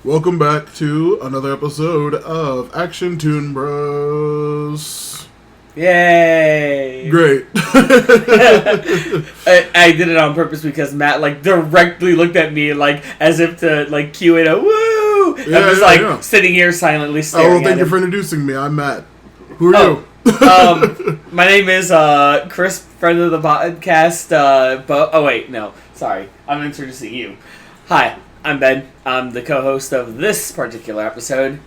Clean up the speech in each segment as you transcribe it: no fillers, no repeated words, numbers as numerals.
Welcome back to another episode of Action Toon Bros. Yay! Great. I did it on purpose because Matt directly looked at me as if to cue it a woo. Yeah, I'm just sitting here silently staring. Oh well, thank you for introducing me. I'm Matt. Who are you? My name is Chris, friend of the podcast. Sorry, I'm introducing you. Hi, I'm Ben. I'm the co-host of this particular episode.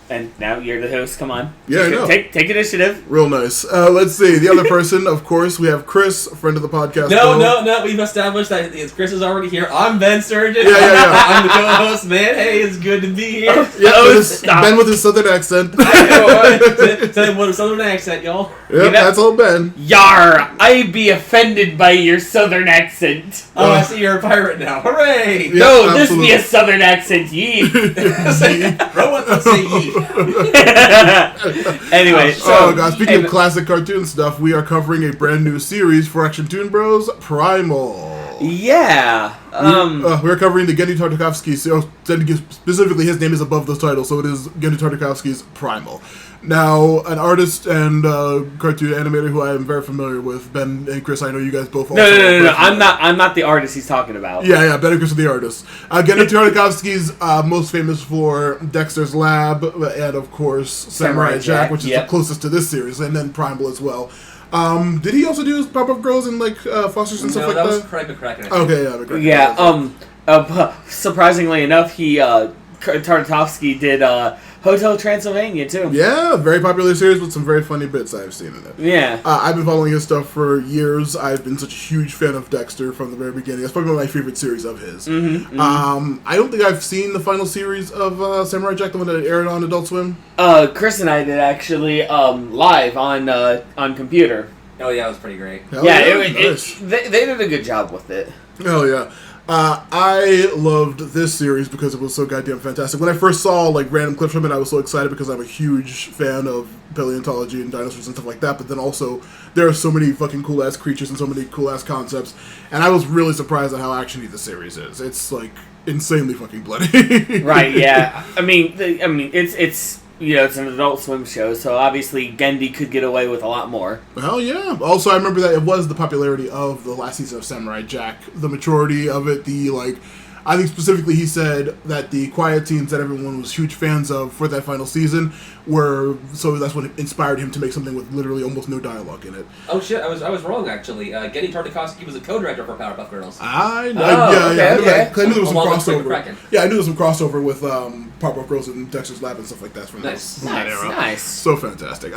And now you're the host. Come on. Yeah, I know. Take initiative. Real nice. Let's see. The other person, of course, we have Chris, friend of the podcast. No. We've established that Chris is already here. I'm Ben Sturgeon. Yeah. I'm the co-host, man. Hey, it's good to be here. Ben with his southern accent. Tell him what a southern accent, y'all. Yep, that's all Ben. Yar! I be offended by your southern accent. Oh, I see you're a pirate now. Hooray! Yeah, No, absolutely. this be a southern accent, ye. Bro, let's say ye. Anyway, Speaking of classic cartoon stuff, we are covering a brand new series for Action Toon Bros, Primal. Yeah. We're covering the Genndy Tartakovsky. Specifically, his name is above the title, so it is Genndy Tartakovsky's Primal. Now, an artist and cartoon animator who I am very familiar with, Ben and Chris. I know you guys both. No. I'm not the artist he's talking about. Yeah. Ben and Chris are the artists. Genndy Tartakovsky's most famous for Dexter's Lab and, of course, Samurai Jack, which is the closest to this series, and then Primal as well. Did he also do Pop-Up Girls and Fosters and stuff like that? No, that was Private Kraken. Okay, yeah. Surprisingly enough, Tartakovsky did Hotel Transylvania too. Yeah, very popular series with some very funny bits I've seen in it. Yeah. I've been following his stuff for years. I've been such a huge fan of Dexter from the very beginning. That's probably one of my favorite series of his. I don't think I've seen the final series of Samurai Jack, the one that aired on Adult Swim. Chris and I did actually live on computer. Oh yeah, it was pretty great. Nice. They did a good job with it. Hell yeah. I loved this series because it was so goddamn fantastic. When I first saw random clips from it, I was so excited because I'm a huge fan of paleontology and dinosaurs and stuff like that. But then also, there are so many fucking cool ass creatures and so many cool ass concepts, and I was really surprised at how actiony the series is. It's insanely fucking bloody. Right? Yeah. I mean, it's it's an Adult Swim show, so obviously Genndy could get away with a lot more. Hell yeah. Also, I remember that it was the popularity of the last season of Samurai Jack, the maturity of it, I think specifically he said that the quiet scenes that everyone was huge fans of for that final season so that's what inspired him to make something with literally almost no dialogue in it. Oh shit, I was wrong actually. Genndy Tartakovsky was a co-director for Powerpuff Girls. I know. Okay. I knew there was some Along with crossover. Kraken. Yeah, I knew there was some crossover with Powerpuff Girls and Dexter's Lab and stuff like that from Nice. that era. Nice. So fantastic.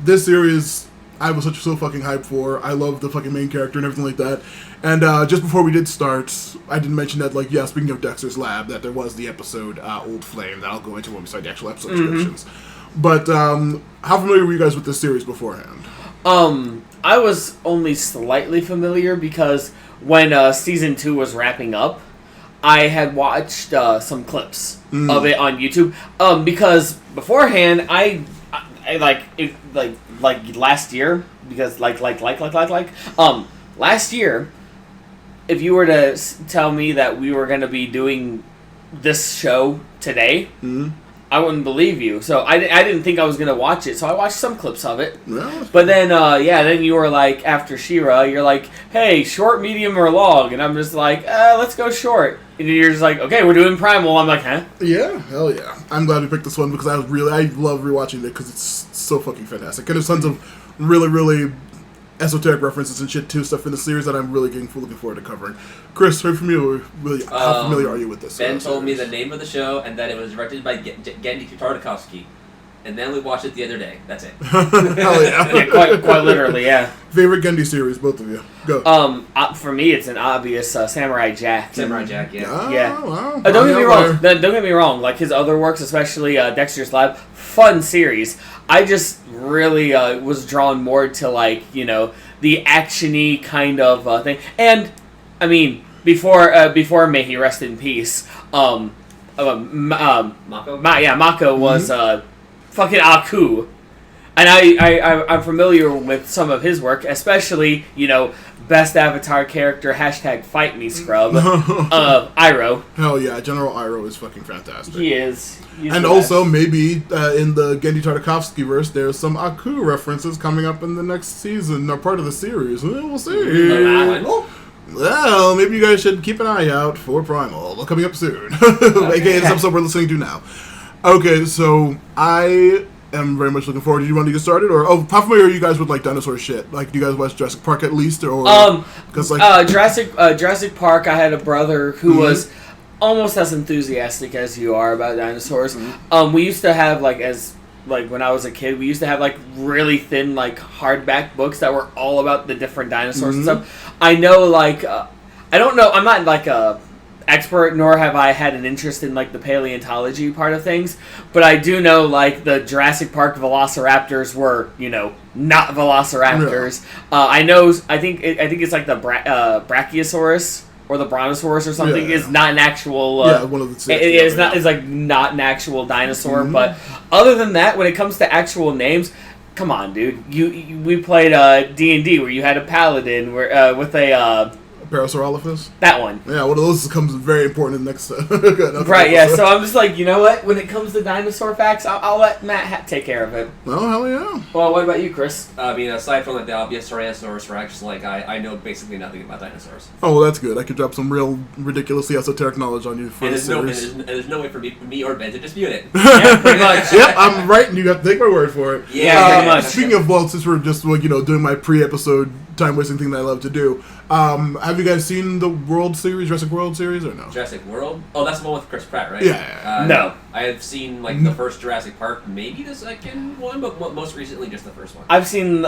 This series I was so fucking hyped for. I love the fucking main character and everything like that. And just before we did start, I didn't mention that, speaking of Dexter's Lab, that there was the episode Old Flame that I'll go into when we start the actual episode descriptions. But how familiar were you guys with this series beforehand? I was only slightly familiar because when season 2 was wrapping up, I had watched some clips of it on YouTube. Because beforehand, I last year, because last year, if you were to tell me that we were going to be doing this show today, I wouldn't believe you. So I didn't think I was going to watch it, so I watched some clips of it. Yeah. But then, then you were after She-Ra, you're hey, short, medium, or long? And I'm just let's go short. And you're just okay, we're doing Primal. I'm huh? Yeah, hell yeah. I'm glad we picked this one because I love rewatching it because it's so fucking fantastic. And there's tons of really, really esoteric references and shit too, stuff in the series that I'm really looking forward to covering. Chris, how familiar are you with this? Ben told me the name of the show and that it was directed by Genndy Tartakovsky. And then we watched it the other day. That's it. Hell yeah. Yeah, quite literally, yeah. Favorite Genndy series, both of you. Go. For me, it's an obvious Samurai Jack. Samurai Jack, yeah. Oh, Yeah. Wow. Don't get me wrong. Don't get me wrong. His other works, especially Dexter's Lab, fun series. I just really was drawn more to the actiony kind of thing. And I mean, before may he rest in peace. Mako. Mako. Mako was fucking Aku. And I'm familiar with some of his work, especially, best Avatar character, #fight me scrub, Iroh. Hell yeah, General Iroh is fucking fantastic. He is. And also, maybe in the Genndy Tartakovsky verse, there's some Aku references coming up in the next season, or part of the series. We'll see. Well, maybe you guys should keep an eye out for Primal, coming up soon. AKA this episode we're listening to now. Okay, so I am very much looking forward. Do you want to get started? Or, how familiar are you guys with, dinosaur shit? Do you guys watch Jurassic Park at least? Or because Jurassic Park, I had a brother who was almost as enthusiastic as you are about dinosaurs. We used to have, when I was a kid, we used to have really thin hardback books that were all about the different dinosaurs and stuff. I know I don't know, I'm not a expert, nor have I had an interest in the paleontology part of things, but I do know the Jurassic Park velociraptors were not velociraptors. I think it's the Brachiosaurus or the Brontosaurus or something is not an actual one of the six. It's not an actual dinosaur. But other than that, when it comes to actual names, come on, dude. We played D&D where you had a paladin with a Parasaurolophus? That one. Yeah, one of those becomes very important in the next right, yeah, so I'm just you know what? When it comes to dinosaur facts, I'll let Matt take care of it. Oh, hell yeah. Well, what about you, Chris? I mean, aside from the obvious Tyrannosaurus Rex, I know basically nothing about dinosaurs. Oh, well, that's good. I could drop some real ridiculously esoteric knowledge on you for this series. There's no way for me or Ben to dispute it. Yeah, pretty much. Yep, I'm right, and you have to take my word for it. Yeah, pretty much. Speaking of, since we're just, doing my pre-episode time-wasting thing that I love to do, have you guys seen the World Series, Jurassic World Series, or no? Jurassic World? Oh, that's the one with Chris Pratt, right? Yeah. No. I have seen, the first Jurassic Park, maybe the second one, but most recently just the first one. I've seen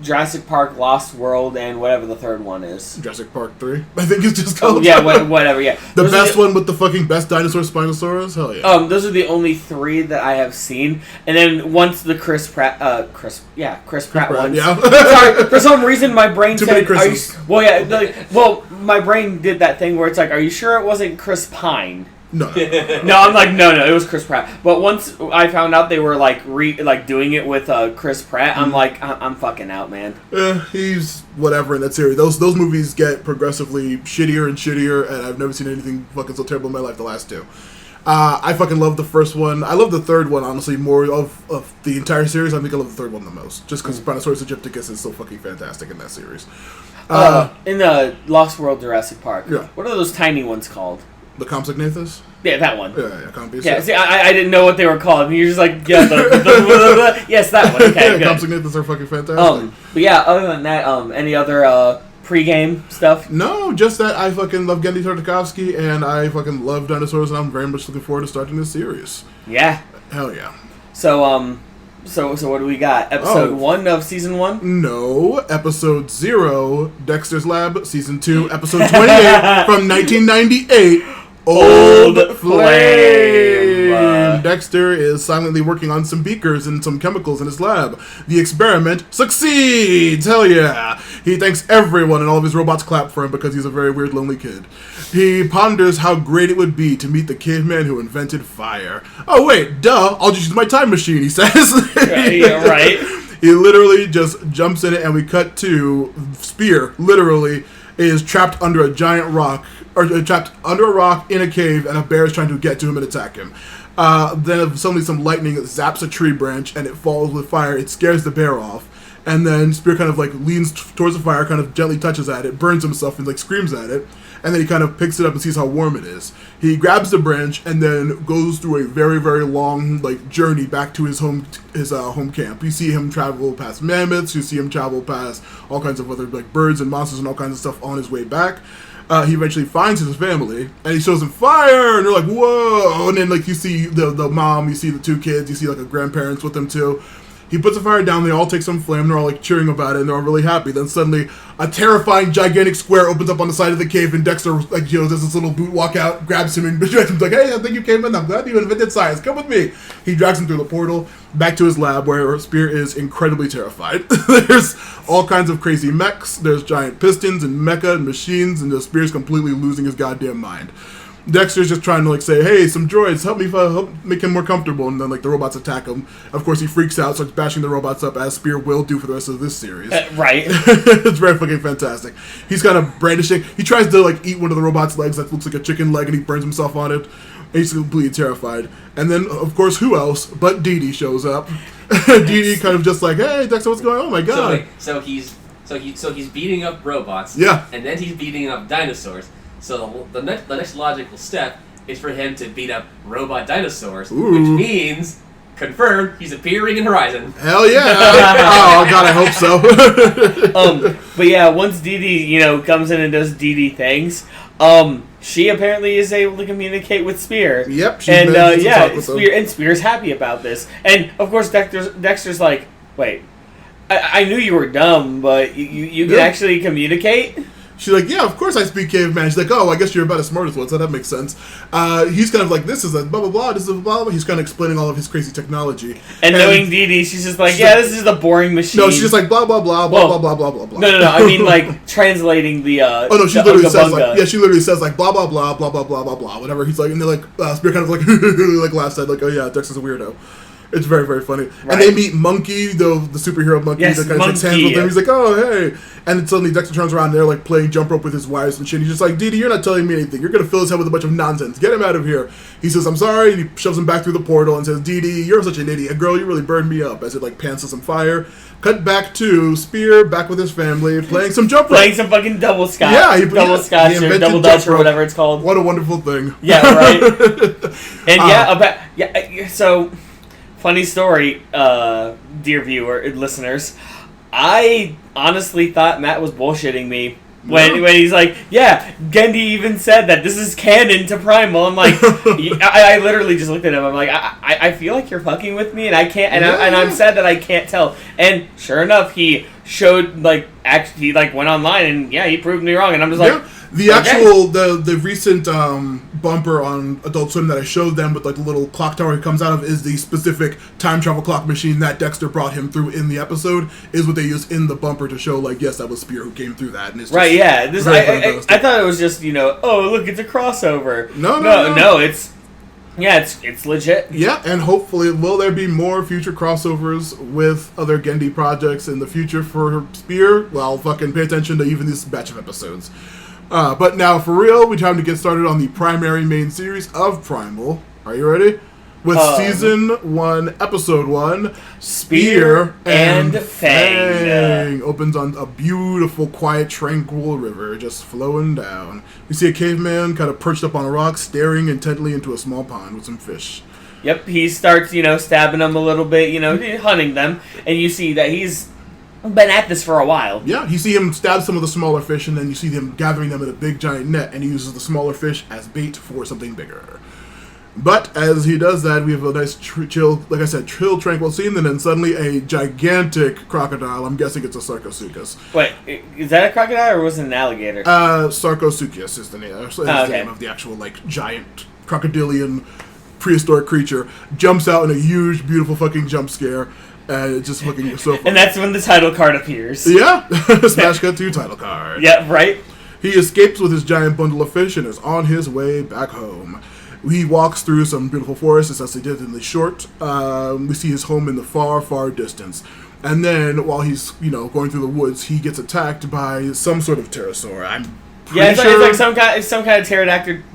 Jurassic Park, Lost World, and whatever the third one is. Jurassic Park 3, I think it's just called. Oh, yeah, whatever, yeah. The best one with the fucking best dinosaur Spinosaurus? Hell yeah. Those are the only three that I have seen. And then once the Chris Pratt ones. Yeah. Sorry, for some reason my brain Too said... many Chris's. My brain did that thing where it's are you sure it wasn't Chris Pine? No. No, I'm no, it was Chris Pratt. But once I found out they were doing it with Chris Pratt, I'm I'm fucking out, man. He's whatever in that series. Those movies get progressively shittier and shittier, and I've never seen anything fucking so terrible in my life. The last two. I fucking love the first one. I love the third one, honestly, more of the entire series. I think I love the third one the most, just because Spinosaurus Egypticus is so fucking fantastic in that series. In the Lost World Jurassic Park, yeah. What are those tiny ones called? The Compsognathus? Yeah, that one. Yeah, Compsognathus. Yeah, see, I didn't know what they were called. And you're just yes, that one. Okay, good. Compsognathus are fucking fantastic. But yeah, other than that, any other pre-game stuff? No, just that I fucking love Genndy Tartakovsky, and I fucking love dinosaurs, and I'm very much looking forward to starting this series. Yeah. Hell yeah. So what do we got? Episode 1 of Season 1? No. Episode 0, Dexter's Lab, Season 2, Episode 28 from 1998, Old Flame. Dexter is silently working on some beakers and some chemicals in his lab. The experiment succeeds! Hell yeah! He thanks everyone, and all of his robots clap for him because he's a very weird, lonely kid. He ponders how great it would be to meet the caveman who invented fire. Oh wait, duh, I'll just use my time machine, he says. Yeah, right. He literally just jumps in it, and we cut to Spear, literally, is trapped under a giant rock, or trapped under a rock in a cave, and a bear is trying to get to him and attack him. Then suddenly some lightning zaps a tree branch, and it falls with fire. It scares the bear off. And then Spear kind of leans towards the fire, kind of gently touches at it, burns himself, and screams at it. And then he kind of picks it up and sees how warm it is. He grabs the branch and then goes through a very, very long journey back to his home camp. You see him travel past mammoths. You see him travel past all kinds of other birds and monsters and all kinds of stuff on his way back. He eventually finds his family, and he shows them fire, and they're like, whoa! And then you see the mom, you see the two kids, you see a grandparents with them too. He puts the fire down, they all take some flame, they're all cheering about it, and they're all really happy. Then suddenly, a terrifying, gigantic square opens up on the side of the cave, and Dexter, does this little boot walk out, grabs him, and he's like, hey, I think you came in, I'm glad you invented science, come with me. He drags him through the portal, back to his lab, where Spear is incredibly terrified. There's all kinds of crazy mechs, there's giant pistons, and mecha, and machines, and the Spear's completely losing his goddamn mind. Dexter's just trying to like say, hey, some droids, help me help make him more comfortable, and then like the robots attack him. Of course, he freaks out, starts bashing the robots up, as Spear will do for the rest of this series. Right. It's very fucking fantastic. He's kind of brandishing. He tries to like eat one of the robot's legs that looks like a chicken leg, and he burns himself on it. And he's completely terrified. And then, of course, who else but Dee Dee shows up. Dee Dee kind of just like, hey, Dexter, what's going on? Oh my god. So he's beating up robots. Yeah. And then he's beating up dinosaurs. So the next logical step is for him to beat up robot dinosaurs, Ooh. which means, confirmed, he's appearing in Horizon. Hell yeah! Oh god, I hope so. But yeah, once Dee Dee, comes in and does Dee Dee things, she apparently is able to communicate with Spear. Yep, Spear's happy about this, and of course Dexter's like, wait, I knew you were dumb, but you can actually communicate. She's like, yeah, of course I speak caveman. She's like, oh, I guess you're about as smart as one, so that makes sense. He's kind of like, this is a blah, blah, blah, this is a blah, blah. He's kind of explaining all of his crazy technology. And knowing Dee Dee, she's just like, yeah, this is a boring machine. No, she's just like, blah, blah, blah, blah, blah, blah, blah, blah, blah. No, I mean, like, translating the, oh, no, she literally says, like, she literally says, like, blah, blah, blah, blah, blah, blah, blah, blah, whatever. He's like, and they're like, Spear kind of like, like, laughs at, like, oh, yeah, Dexter's a weirdo. It's very, very funny. Right. And they meet Monkey, the superhero Monkey, that kind of shakes hands with him. He's like, oh, hey. And then suddenly Dexter turns around and they're like playing jump rope with his wires and shit. He's just like, Dee Dee, you're not telling me anything. You're going to fill his head with a bunch of nonsense. Get him out of here. He says, I'm sorry. And he shoves him back through the portal and says, Dee Dee, you're such an idiot. Girl, you really burned me up. As it like pants to some fire. Cut back to Spear, back with his family, playing some jump rope. Playing some fucking double scotch. Yeah, double scotch or double dutch or whatever it's called. What a wonderful thing. Yeah, right. And so... Funny story, dear viewer, listeners. I honestly thought Matt was bullshitting me when he's like, yeah, Genndy even said that this is canon to Primal. I'm like, I literally just looked at him. I'm like, I feel like you're fucking with me, and I can't, and I'm sad that I can't tell. And sure enough, he showed he went online and he proved me wrong, and I'm just like. The actual, the recent bumper on Adult Swim that I showed them with like the little clock tower he comes out of is the specific time travel clock machine that Dexter brought him through in the episode, is what they used in the bumper to show like, yes, that was Spear who came through that. And it's just right, yeah. I thought it was just, oh, look, it's a crossover. No, it's legit. Yeah, and hopefully, will there be more future crossovers with other Genndy projects in the future for Spear? Well, fucking pay attention to even this batch of episodes. But now, for real, we time to get started on the primary main series of Primal. Are you ready? With Season 1, Episode 1, Spear and Fang. Opens on a beautiful, quiet, tranquil river just flowing down. We see a caveman kind of perched up on a rock, staring intently into a small pond with some fish. Yep, he starts, stabbing them a little bit, hunting them, and you see that he's been at this for a while. Yeah, you see him stab some of the smaller fish, and then you see him gathering them in a big giant net, and he uses the smaller fish as bait for something bigger. But as he does that, we have a nice chill, like I said, tranquil scene, and then suddenly a gigantic crocodile. I'm guessing it's a Sarcosuchus. Wait, is that a crocodile or was it an alligator? Sarcosuchus is the name. The name of the actual giant crocodilian prehistoric creature. Jumps out in a huge, beautiful fucking jump scare. And it's just fucking so fun. And that's when the title card appears. Yeah. Smash cut to title card. Yeah, right. He escapes with his giant bundle of fish and is on his way back home. He walks through some beautiful forests, as he did in the short. We see his home in the far, far distance. And then, while he's, going through the woods, he gets attacked by some sort of pterosaur. I'm pretty sure it's like some kind of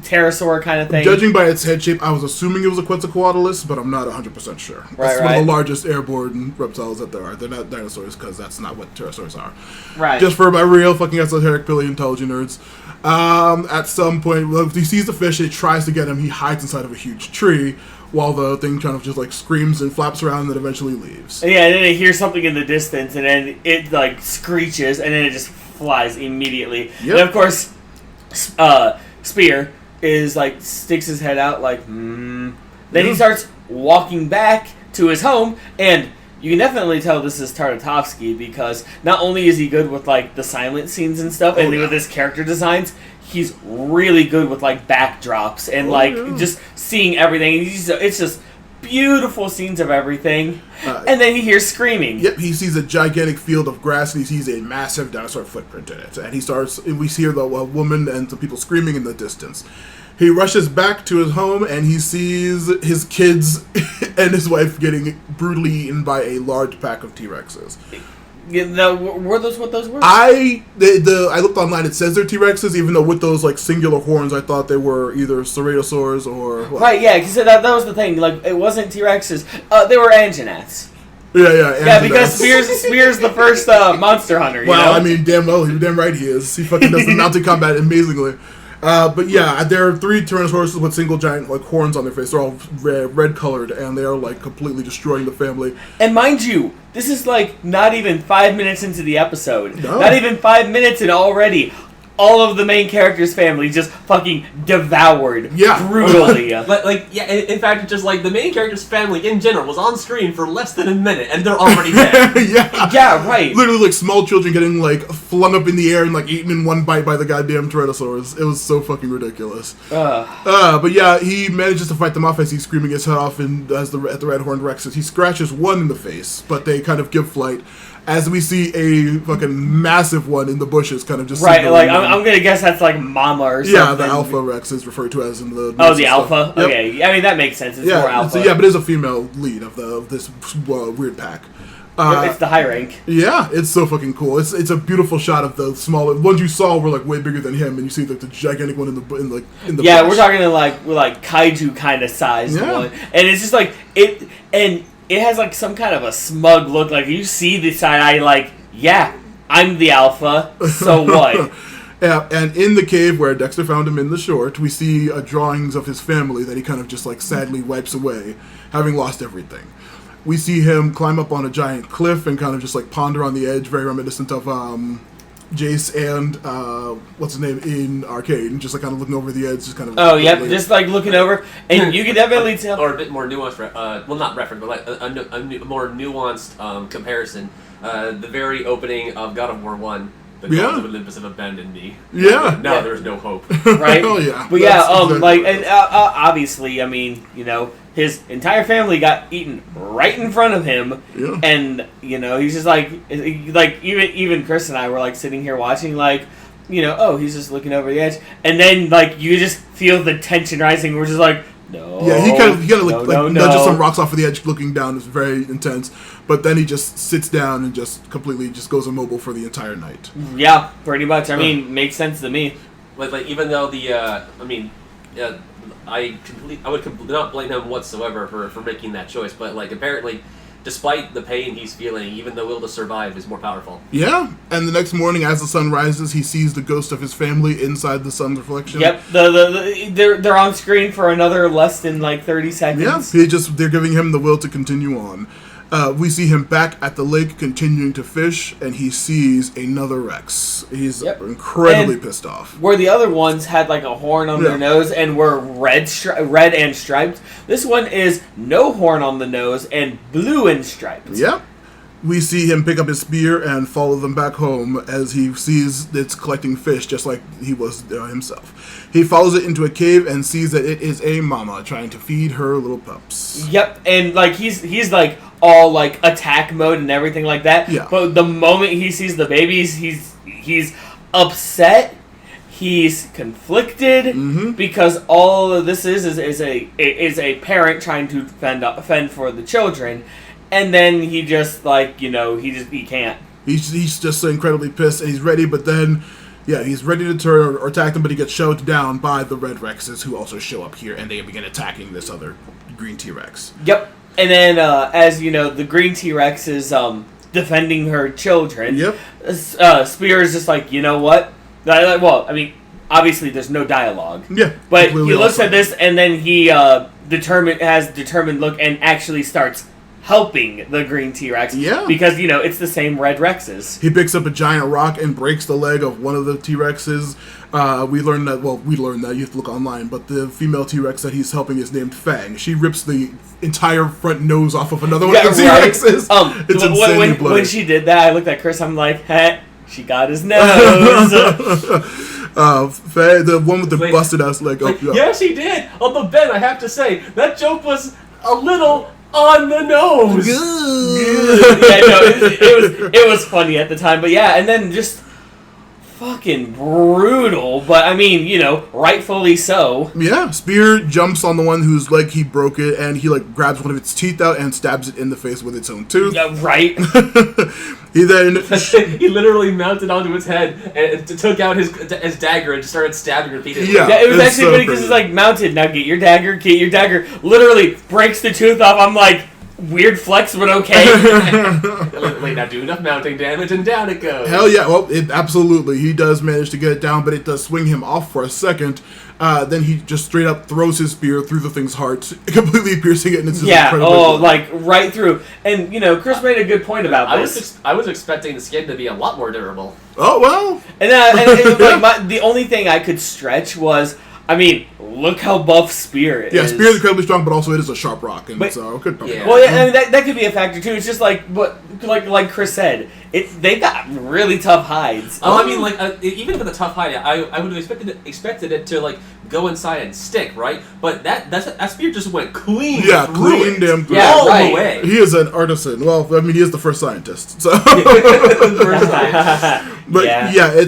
pterosaur kind of thing. Judging by its head shape, I was assuming it was a Quetzalcoatlus, but I'm not 100% sure. It's one of the largest airborne reptiles that there are. They're not dinosaurs, because that's not what pterosaurs are. Right. Just for my real fucking esoteric paleontology nerds. At some point, he sees the fish, it tries to get him, he hides inside of a huge tree, while the thing kind of just screams and flaps around and then eventually leaves. Yeah, and then it hears something in the distance, and then it screeches, and then it just flies immediately. Yep. And of course, Spear is sticks his head out Then he starts walking back to his home, and you can definitely tell this is Tartakovsky, because not only is he good with the silent scenes and stuff, and with his character designs, he's really good with backdrops and just seeing everything. It's just beautiful scenes of everything. And then he hears screaming. Yep, he sees a gigantic field of grass and he sees a massive dinosaur footprint in it. And we see a woman and some people screaming in the distance. He rushes back to his home and he sees his kids and his wife getting brutally eaten by a large pack of T-Rexes. Yeah, were those what those were? I looked online. It says they're T-Rexes, even though with those like singular horns, I thought they were either ceratosaurs or right. Yeah, because that was the thing. Like, it wasn't T-Rexes. They were Anjanaths. Yeah, because Spears the first monster hunter. Well, you know? I mean, damn right he is. He fucking does the mounted combat amazingly. But yeah, there are 3 Tyrannosauruses with single giant like horns on their face. They're all red colored, and they are like completely destroying the family. And mind you, this is like not even 5 minutes into the episode. No. Not even 5 minutes, and already all of the main character's family just fucking devoured. Yeah. Brutally. In fact, just like the main character's family in general was on screen for less than a minute, and they're already dead. Yeah, right. Literally, like small children getting like flung up in the air and like eaten in one bite by the goddamn Tyrannosaurus. It was so fucking ridiculous. But yeah, he manages to fight them off as he's screaming his head off, and at the red horned Rexes, he scratches one in the face, but they kind of give flight. As we see a fucking massive one in the bushes, kind of just right. Like I'm gonna guess that's like Mama or something. Yeah, the Alpha Rex is referred to as in the. The Alpha. Yep. Okay, I mean that makes sense. It's more Alpha. But it is a female lead of this weird pack. It's the high rank. Yeah, it's so fucking cool. It's a beautiful shot of the smaller ones you saw were like way bigger than him, and you see like the gigantic one in the. Yeah, bush. We're talking like kaiju kind of size one, and it's just like it and. It has, like, some kind of a smug look. Like, you see the side eye, like, yeah, I'm the Alpha, so what? Yeah, and in the cave where Dexter found him in the short, we see drawings of his family that he kind of just, like, sadly wipes away, having lost everything. We see him climb up on a giant cliff and kind of just, like, ponder on the edge, very reminiscent of Jace and, what's his name, in Arcade, and just, like, kind of looking over the edge, just kind of... Oh, yep, just, like, looking over, and you can definitely tell... Or a bit more nuanced, well, not reference, but, like, a more nuanced comparison. The very opening of God of War 1, the gods of Olympus have abandoned me. Yeah. Now there's no hope. Right? Oh, yeah. But yeah, exactly and obviously, I mean, you know, his entire family got eaten right in front of him, and you know he's just like even Chris and I were like sitting here watching, like, you know, oh, he's just looking over the edge, and then like you just feel the tension rising. We're just like, no, yeah, he kind of nudges some rocks off of the edge, looking down. It's very intense, but then he just sits down and just completely just goes immobile for the entire night. Yeah, pretty much. I mean, makes sense to me. Like even though I would not blame him whatsoever for making that choice, but like apparently, despite the pain he's feeling, even the will to survive is more powerful. Yeah, and the next morning, as the sun rises, he sees the ghost of his family inside the sun's reflection. Yep, they're on screen for another less than like 30 seconds. Yeah, they're giving him the will to continue on. We see him back at the lake continuing to fish, and he sees another Rex. He's incredibly pissed off. Where the other ones had like a horn on their nose and were red and striped, this one is no horn on the nose and blue and striped. Yep. We see him pick up his spear and follow them back home as he sees it's collecting fish just like he was himself. He follows it into a cave and sees that it is a mama trying to feed her little pups. Yep, and like he's like all like attack mode and everything like that. Yeah. But the moment he sees the babies, he's upset. He's conflicted because all of this is a parent trying to fend for the children. And then he just, like, you know, he can't. He's just so incredibly pissed, and he's ready, but then, he's ready to turn or attack them, but he gets shot down by the Red Rexes, who also show up here, and they begin attacking this other green T-Rex. Yep. And then, as you know, the green T-Rex is defending her children. Yep. Spear is just like, you know what? Well, I mean, obviously there's no dialogue. Yeah. But he looks at this, and then he has determined look and actually starts helping the green T-Rex. Yeah. Because, you know, it's the same Red Rexes. He picks up a giant rock and breaks the leg of one of the T-Rexes. We learned that, you have to look online, but the female T-Rex that he's helping is named Fang. She rips the entire front nose off of another one of the T-Rexes. It's insanely bloody. When she did that, I looked at Chris, I'm like, hey, she got his nose. Fang, the one with the busted ass leg. Yeah, she did. On the bed, I have to say, that joke was a little on the nose. Yeah, no, it was funny at the time, but yeah, and then just fucking brutal, but I mean, rightfully so. Yeah, Spear jumps on the one whose leg he broke it, and he grabs one of its teeth out and stabs it in the face with its own tooth. Yeah, right. He then he literally mounted onto its head and took out his dagger and started stabbing repeatedly. Yeah. It was It's actually so funny because crazy. it's mounted. Now get your dagger. Literally breaks the tooth off. I'm like, weird flex, but okay. Wait, now do enough mounting damage and down it goes. Hell yeah, well, absolutely. He does manage to get it down, but it does swing him off for a second. Then he just straight up throws his spear through the thing's heart, completely piercing it, and it's just incredibly right through. And, Chris made a good point about this. I was expecting the skin to be a lot more durable. Oh, well. And the only thing I could stretch was, look how buff Spear is. Yeah, Spear is incredibly strong, but also it is a sharp rock, and so it could probably... Yeah. Well, yeah, that could be a factor too. It's just like Chris said, they got really tough hides. Even with a tough hide, I would have expected it to go inside and stick, right? But that spear just went clean. Yeah, through cleaned it. him through. All right. the way. He is an artisan. Well, he is the first scientist. So, First time. but Yeah.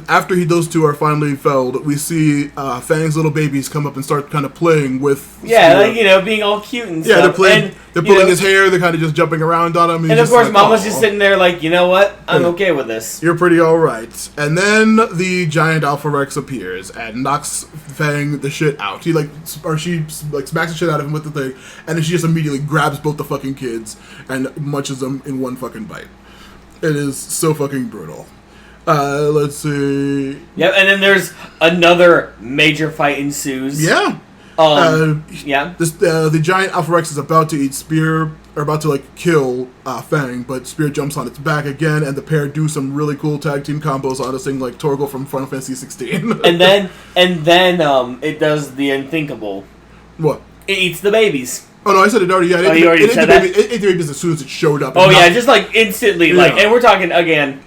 after those two are finally felled, we see Fang's little babies come up and start kind of playing with. Yeah, being all cute and stuff. Yeah, they're playing. And, they're pulling his hair. They're kind of just jumping around on him. And of course, Mama's just sitting there like, you know what? I'm okay with this. You're pretty alright. And then the giant Alpha Rex appears and knocks Fang the shit out. She smacks the shit out of him with the thing, and then she just immediately grabs both the fucking kids and munches them in one fucking bite. It is so fucking brutal. Let's see. Yep, and then there's another major fight ensues. Yeah. Yeah. The giant Alpha Rex is about to eat Spear, or about to kill Fang, but Spear jumps on its back again, and the pair do some really cool tag team combos on this thing like Torgal from Final Fantasy 16. and then it does the unthinkable. What? It eats the babies. Oh no, I said it already. Yeah, you already said that? It ate the babies as soon as it showed up. Oh yeah, just instantly, Yeah. and we're talking again.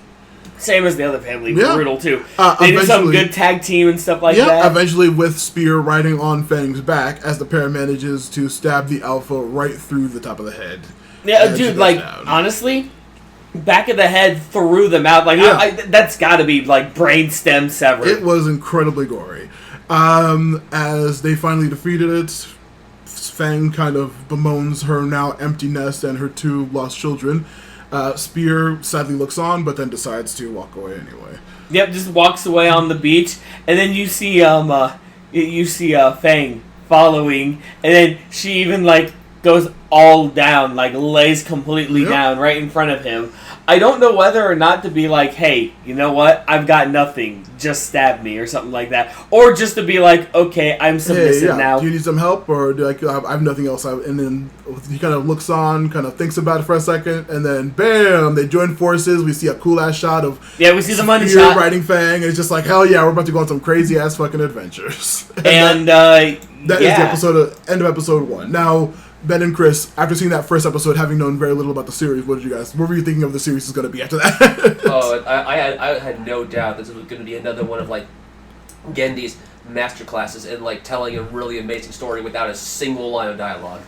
Same as the other family, Yeah. brutal too. They did some good tag team and stuff like that. Yeah, eventually with Spear riding on Fang's back as the pair manages to stab the Alpha right through the top of the head. Yeah, And she dude, goes down. honestly, back of the head through the mouth, that's got to be brain stem severed. It was incredibly gory. As they finally defeated it, Fang kind of bemoans her now empty nest and her two lost children. Spear sadly looks on, but then decides to walk away anyway. Yep, just walks away on the beach, and then you see Fang following, and then she even goes all down, lays completely down right in front of him. I don't know whether or not to be like, hey, you know what? I've got nothing. Just stab me or something like that. Or just to be like, okay, I'm submissive now. Do you need some help? Or I have nothing else. And then he kind of looks on, kind of thinks about it for a second, and then bam, they join forces. We see a cool-ass shot of we see the money Spear shot. riding Fang, and it's just like, hell yeah, we're about to go on some crazy-ass fucking adventures. And, that is the end of episode 1. Now, Ben and Chris, after seeing that first episode, having known very little about the series, what were you thinking of the series is going to be after that? I had no doubt this was going to be another one of Genndy's masterclasses in telling a really amazing story without a single line of dialogue,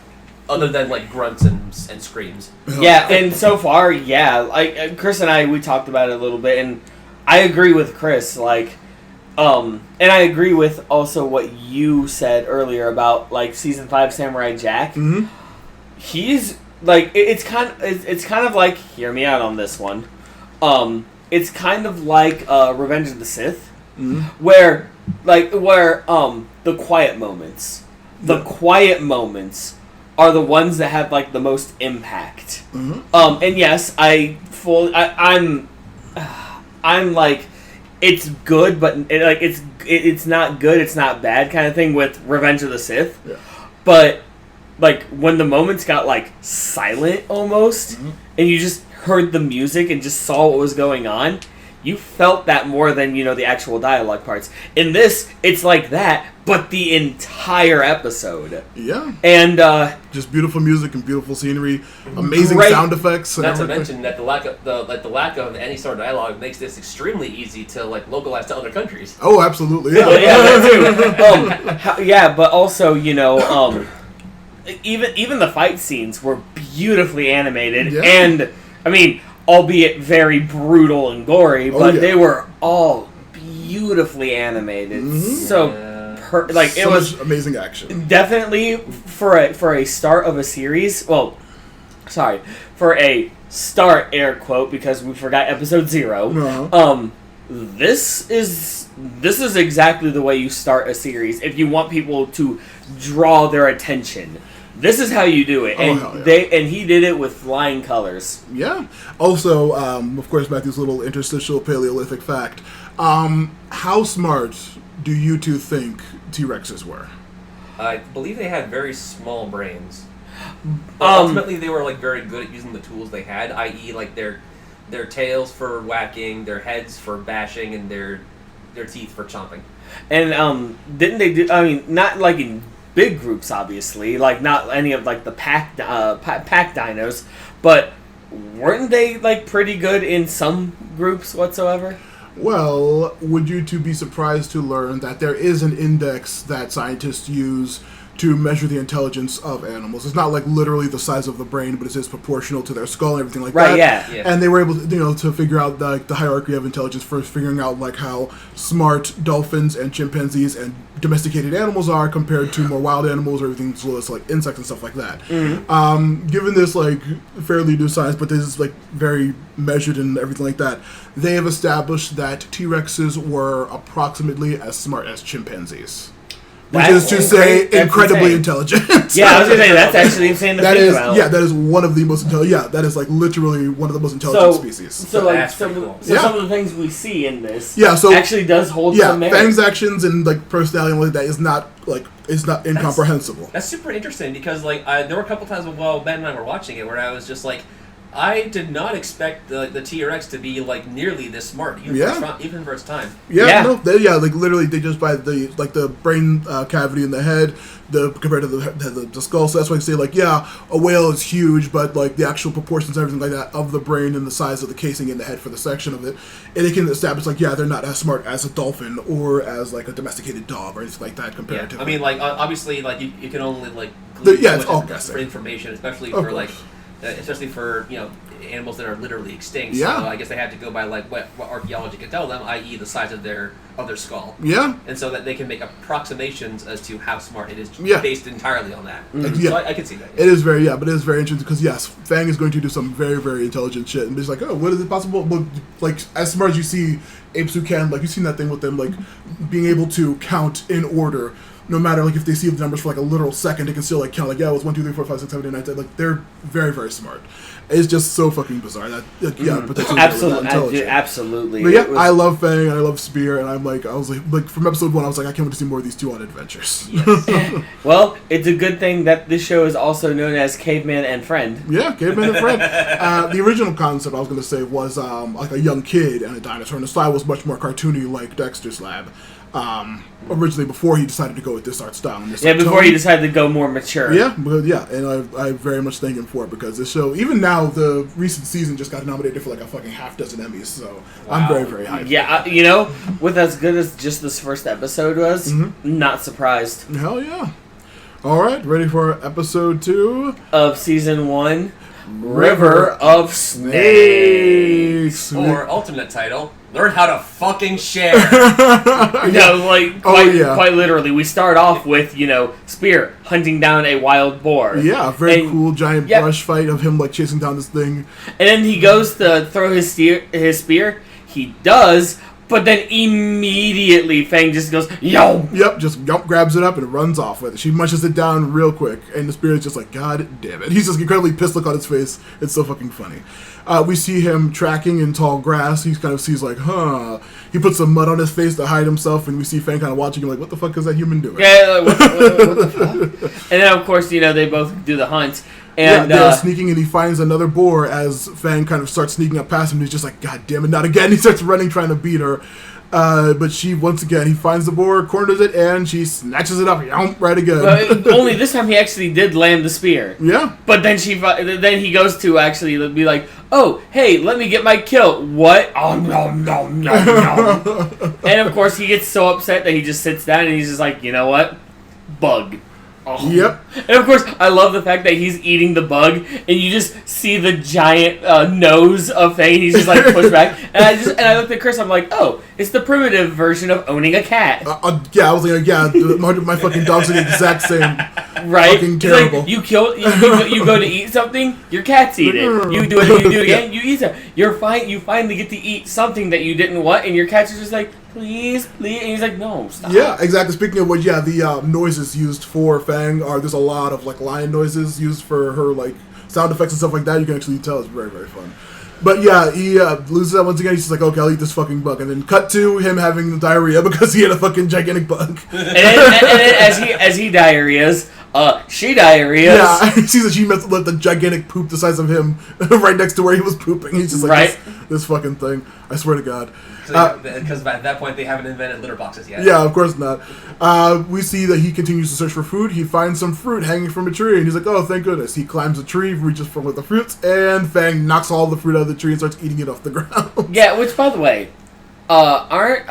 other than grunts and screams. Yeah, and so far, Chris and we talked about it a little bit, and I agree with Chris, and I agree with also what you said earlier about season 5 Samurai Jack. Mm-hmm. He's it's kind of like, hear me out on this one. It's kind of like Revenge of the Sith, where the quiet moments, are the ones that have the most impact. Mm-hmm. And yes, I'm it's good, but it's not good, it's not bad kind of thing with Revenge of the Sith. Yeah. But when the moments got silent almost, and you just heard the music and just saw what was going on, you felt that more than the actual dialogue parts. In this, it's like that, but the entire episode. Yeah. And just beautiful music and beautiful scenery, amazing great sound effects. And Not to everything. mention that the lack of any sort of dialogue makes this extremely easy to localize to other countries. Oh, absolutely. Yeah. Well, that too. But also, even the fight scenes were beautifully animated, Yeah. and albeit very brutal and gory, but they were all beautifully animated. Mhm. So, it So was much amazing action. definitely for a start of a series. Well, sorry, for a start air quote because we forgot episode 0. Uh-huh. This is exactly the way you start a series if you want people to draw their attention. This is how you do it, and hell yeah. he did it with flying colors. Yeah. Also, of course, Matthew's little interstitial Paleolithic fact. How smart do you two think T-Rexes were? I believe they had very small brains. But ultimately, they were very good at using the tools they had, i.e., their tails for whacking, their heads for bashing, and their teeth for chomping. And didn't they do? I mean, not in big groups, obviously, not any of the pack dinos, but weren't they pretty good in some groups whatsoever? Well, would you two be surprised to learn that there is an index that scientists use to measure the intelligence of animals? It's not literally the size of the brain, but it is proportional to their skull and everything that. Right, yeah. And they were able to, to figure out the hierarchy of intelligence, first figuring out how smart dolphins and chimpanzees and domesticated animals are compared to more wild animals or everything as well as insects and stuff like that. Mm-hmm. Given this fairly new science, but this is very measured and everything like that, they have established that T-Rexes were approximately as smart as chimpanzees. Which is to say, incredibly intelligent. Yeah, I was going to say, that's actually insane to think about. Yeah, that is one of the most intelligent. Yeah, that is literally one of the most intelligent species. So some of the things we see in this actually does hold some merit. Fang's actions and personality and that is not incomprehensible. That's super interesting because there were a couple times while Ben and I were watching it where I was just I did not expect the T-Rex to be nearly this smart, even for its time. Literally, they just by the brain cavity in the head, compared to the skull. So that's why I say a whale is huge, but the actual proportions and everything like that of the brain and the size of the casing in the head for the section of it, and it can establish they're not as smart as a dolphin or as a domesticated dog or anything like that compared to. I mean, obviously, you can only it's all guessing for information, especially for animals that are literally extinct. Yeah. So I guess they had to go by what archaeology could tell them, i.e. the size of their skull. Yeah. And so that they can make approximations as to how smart it is based entirely on that. Mm-hmm. So I can see that. It is very but it is very interesting because yes, Fang is going to do some very, very intelligent shit and it's what is it possible? Well, as smart as you see apes who can, you've seen that thing with them being able to count in order. No matter if they see the numbers for a literal second, they can still count it was 1, 2, 3, 4, 5, 6, 7, 8, 9, 10. They're very, very smart. It's just so fucking bizarre that potentially absolutely. But yeah, I love Fang and I love Spear and I was from episode 1 I was I can't wait to see more of these two on adventures. Yes. Well, it's a good thing that this show is also known as Caveman and Friend. Yeah, Caveman and Friend. The original concept I was going to say was a young kid and a dinosaur, and the style was much more cartoony like Dexter's Lab. Originally before he decided to go with this art style. And before he decided to go more mature. Yeah, and I very much thank him for it because this show, even now, the recent season just got nominated for a fucking half dozen Emmys, so I'm very, very hyped. Yeah, with as good as just this first episode was, not surprised. Hell yeah. Alright, ready for episode 2? Of season 1, River of Snakes. Or alternate title, Learn How to Fucking Share. Quite literally. We start off with, Spear hunting down a wild boar. Yeah, very cool giant brush fight of him chasing down this thing. And then he goes to throw his spear. He does, but then immediately Fang just goes, yo! Yep, just grabs it up and runs off with it. She munches it down real quick, and the Spear is just God damn it. He's just incredibly pissed look on his face. It's so fucking funny. We see him tracking in tall grass. He kind of sees he puts some mud on his face to hide himself, and we see Fang kind of watching him what the fuck is that human doing? Yeah, what the fuck? And then, of course, they both do the hunt. And they're sneaking, and he finds another boar as Fang kind of starts sneaking up past him, and he's just God damn it, not again. He starts running, trying to beat her. But she, once again, he finds the boar, corners it, and she snatches it up right again. Only this time he actually did land the spear. Yeah. But then he goes to actually be oh, hey, let me get my kill. What? Oh, no. And of course he gets so upset that he just sits down and he's just you know what? Bug. Oh. Yep. And of course, I love the fact that he's eating the bug, and you just see the giant nose of Fang. He's just like pushed back, and I looked at Chris. I'm like, oh, it's the primitive version of owning a cat. Yeah, I was like, yeah, my fucking dogs are the exact same. Right? Fucking terrible. Like, you go to eat something, your cats eat it. You do it again, you eat it. You finally get to eat something that you didn't want, and your cats are just like, please, and he's like, no, stop. Yeah, exactly. Speaking of which, yeah, the noises used for Fang there's a lot of like lion noises used for her like sound effects and stuff like that. You can actually tell it's very, very fun. But yeah, he loses that once again. He's just like, okay, I'll eat this fucking bug, and then cut to him having diarrhea because he had a fucking gigantic bug. And then as he diarrheas, she diarrheas. Yeah, he sees that she must have left a gigantic poop the size of him right next to where he was pooping. He's just like, right? this fucking thing. I swear to God. Because at that point they haven't invented litter boxes yet. Yeah, of course not. We see that he continues to search for food. He finds some fruit hanging from a tree, and he's like, oh, thank goodness. He climbs a tree, reaches for one of the fruits, and Fang knocks all the fruit out of the tree and starts eating it off the ground. Yeah, which, by the way, aren't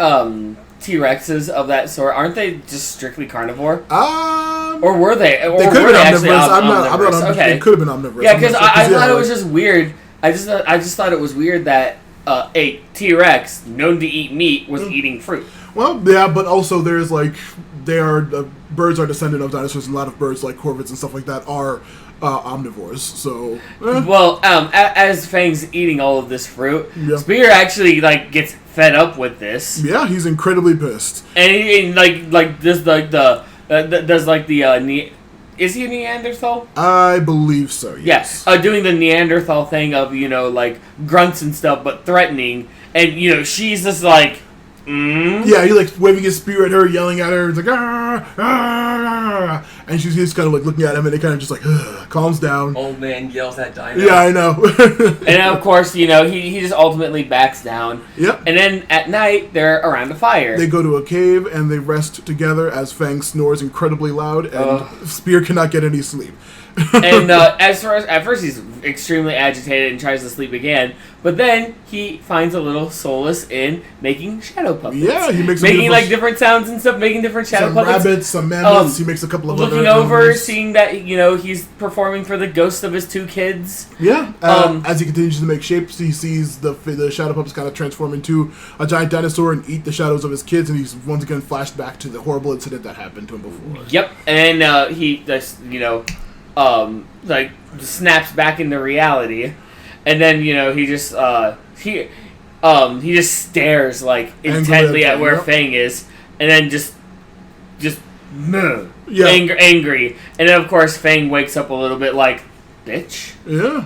T-Rexes of that sort, aren't they just strictly carnivore? Or were they? Or they could were have they been actually omnivorous. Okay. They could have been omnivorous. Yeah, because I thought it was just weird. I just thought it was weird that a T-Rex known to eat meat was eating fruit. Well, yeah, but also there's like birds are descendant of dinosaurs, and a lot of birds like corvids and stuff like that are omnivores. So well, as Fang's eating all of this fruit, yeah. Spear actually like gets fed up with this. Yeah, he's incredibly pissed. And he does is he a Neanderthal? I believe so, yes. Yeah, doing the Neanderthal thing of, like, grunts and stuff, but threatening. And, she's just like, Yeah, he, like, waving his spear at her, yelling at her. It's like, ah, ah, and she's just kind of, like, looking at him, and it kind of just, like, calms down. Old man yells at Dino. Yeah, I know. And then, of course, he just ultimately backs down. Yep. And then, at night, they're around a fire. They go to a cave, and they rest together as Fang snores incredibly loud, and Spear cannot get any sleep. And at first he's extremely agitated and tries to sleep again, but then he finds a little solace in making shadow puppets. Yeah, he makes making like different sounds and stuff, making different shadow puppets. Some rabbits, some mammoths. He makes a couple of looking other over, animals. seeing that he's performing for the ghosts of his two kids. Yeah, as he continues to make shapes, he sees the shadow puppets kind of transform into a giant dinosaur and eat the shadows of his kids, and he's once again flashed back to the horrible incident that happened to him before. Yep, and he just like snaps back into reality, and then he just he just stares like intently at where Fang is, and then just angry, and then of course Fang wakes up a little bit like, bitch. Yeah.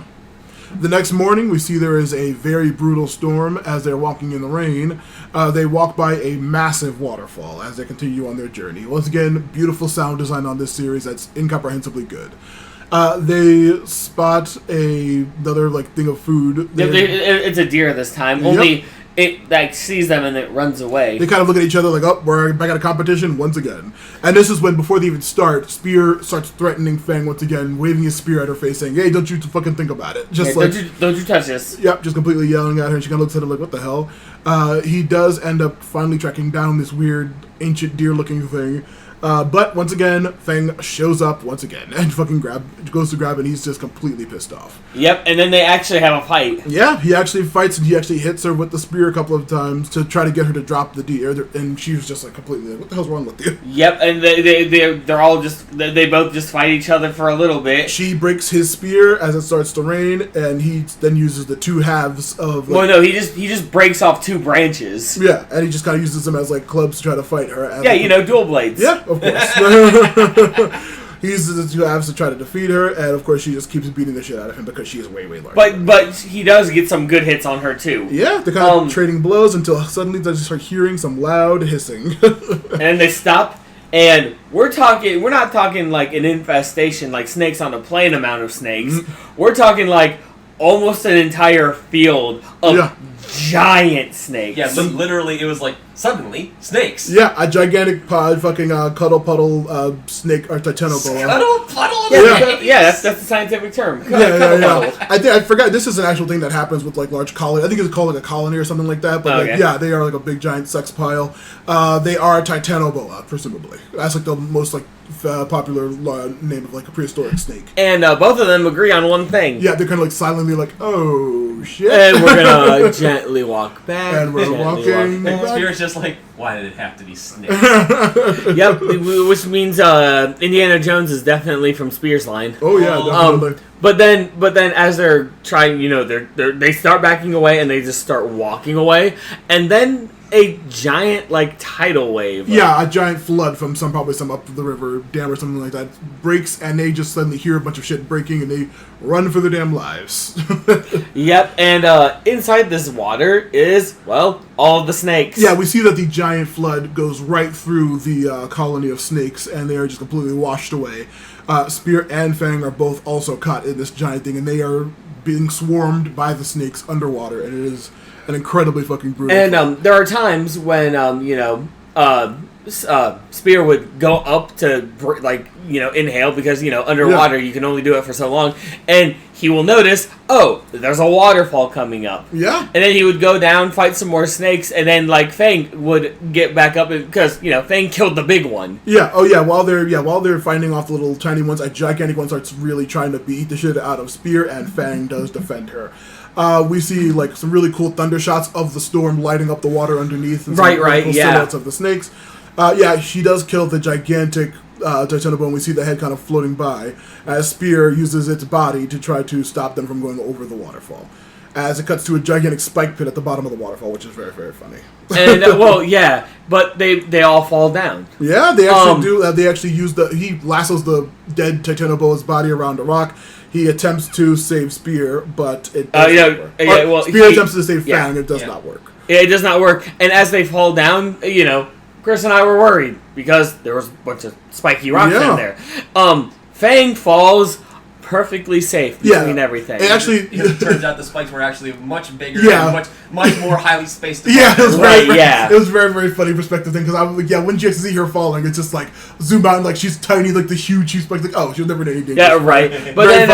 The next morning, we see there is a very brutal storm as they're walking in the rain. They walk by a massive waterfall as they continue on their journey. Once again, beautiful sound design on this series that's incomprehensibly good. They spot another thing of food. It's a deer this time. Only it sees them and it runs away. They kind of look at each other like, oh, we're back at a competition once again. And this is when, before they even start, Spear starts threatening Fang once again, waving his spear at her face, saying, hey, don't you fucking think about it. Just don't you touch this. Yep, just completely yelling at her, and she kind of looks at him like, what the hell? He does end up finally tracking down this weird, ancient deer-looking thing. But once again, Fang shows up once again and fucking goes to grab it, and he's just completely pissed off. Yep, and then they actually have a fight. Yeah, he actually fights, and he actually hits her with the spear a couple of times to try to get her to drop the deer, and she was just like completely like, what the hell's wrong with you? Yep, and they're all they both just fight each other for a little bit. She breaks his spear as it starts to rain, and he then uses the two halves of... well, no, he just breaks off two branches. Yeah, and he just kind of uses them as clubs to try to fight her. Yeah, dual blades. Yeah, of course. He uses the two halves to try to defeat her, and of course she just keeps beating the shit out of him because she is way, way larger. But he does get some good hits on her too. Yeah, they're kind of trading blows until suddenly they just start hearing some loud hissing. And then they stop, and we're not talking like an infestation like snakes on a plane amount of snakes. Mm-hmm. We're talking like almost an entire field of giant snakes. Yeah, so literally it was like Suddenly, snakes. Yeah, a gigantic fucking cuddle puddle snake or titanoboa. Cuddle puddle. That's the scientific term. Yeah. I forgot this is an actual thing that happens with like large colony. I think it's called like a colony or something like that. But like, yeah, they are like a big giant sex pile. They are a titanoboa, presumably. That's like the most like popular name of like a prehistoric snake. And both of them agree on one thing. Yeah, they're kind of like silently like, oh shit. And we're gonna gently walk back. And we're walking back. Spirit's just like, why did it have to be snakes? Yep, which means Indiana Jones is definitely from Spears' line. Oh yeah, definitely. But then as they're trying, they start backing away and they just start walking away, and then a giant like tidal wave. Yeah, a giant flood from probably some up the river dam or something like that breaks, and they just suddenly hear a bunch of shit breaking, and they run for their damn lives. Yep, and inside this water is all of the snakes. Yeah, we see that the giant flood goes right through the colony of snakes, and they are just completely washed away. Spear and Fang are both also caught in this giant thing, and they are being swarmed by the snakes underwater, and it is an incredibly fucking brutal. And there are times when Spear would go up to inhale because underwater you can only do it for so long, and he will notice, oh, there's a waterfall coming up. Yeah. And then he would go down, fight some more snakes, and then Fang would get back up because Fang killed the big one. Yeah. Oh yeah. While they're fighting off the little tiny ones, a gigantic one starts really trying to beat the shit out of Spear, and Fang does defend her. We see like some really cool thunder shots of the storm lighting up the water underneath, and some silhouettes of the snakes. She does kill the gigantic Titanoboa, and we see the head kind of floating by as Spear uses its body to try to stop them from going over the waterfall. As it cuts to a gigantic spike pit at the bottom of the waterfall, which is very, very funny. And but they all fall down. Yeah, they actually do. They actually use he lassos the dead Titanoboa's body around a rock. He attempts to save Spear, but it doesn't work. Spear attempts to save Fang, it does not work. Yeah, it does not work. And as they fall down, Chris and I were worried because there was a bunch of spiky rocks in there. Fang falls perfectly safe between everything. It actually it turns out the spikes were actually much bigger and much more highly spaced. It was very, very funny perspective thing because I was like, when you see her falling, it's just like zoom out and like she's tiny, like the huge spikes, like she'll never do anything. Yeah, right. But then,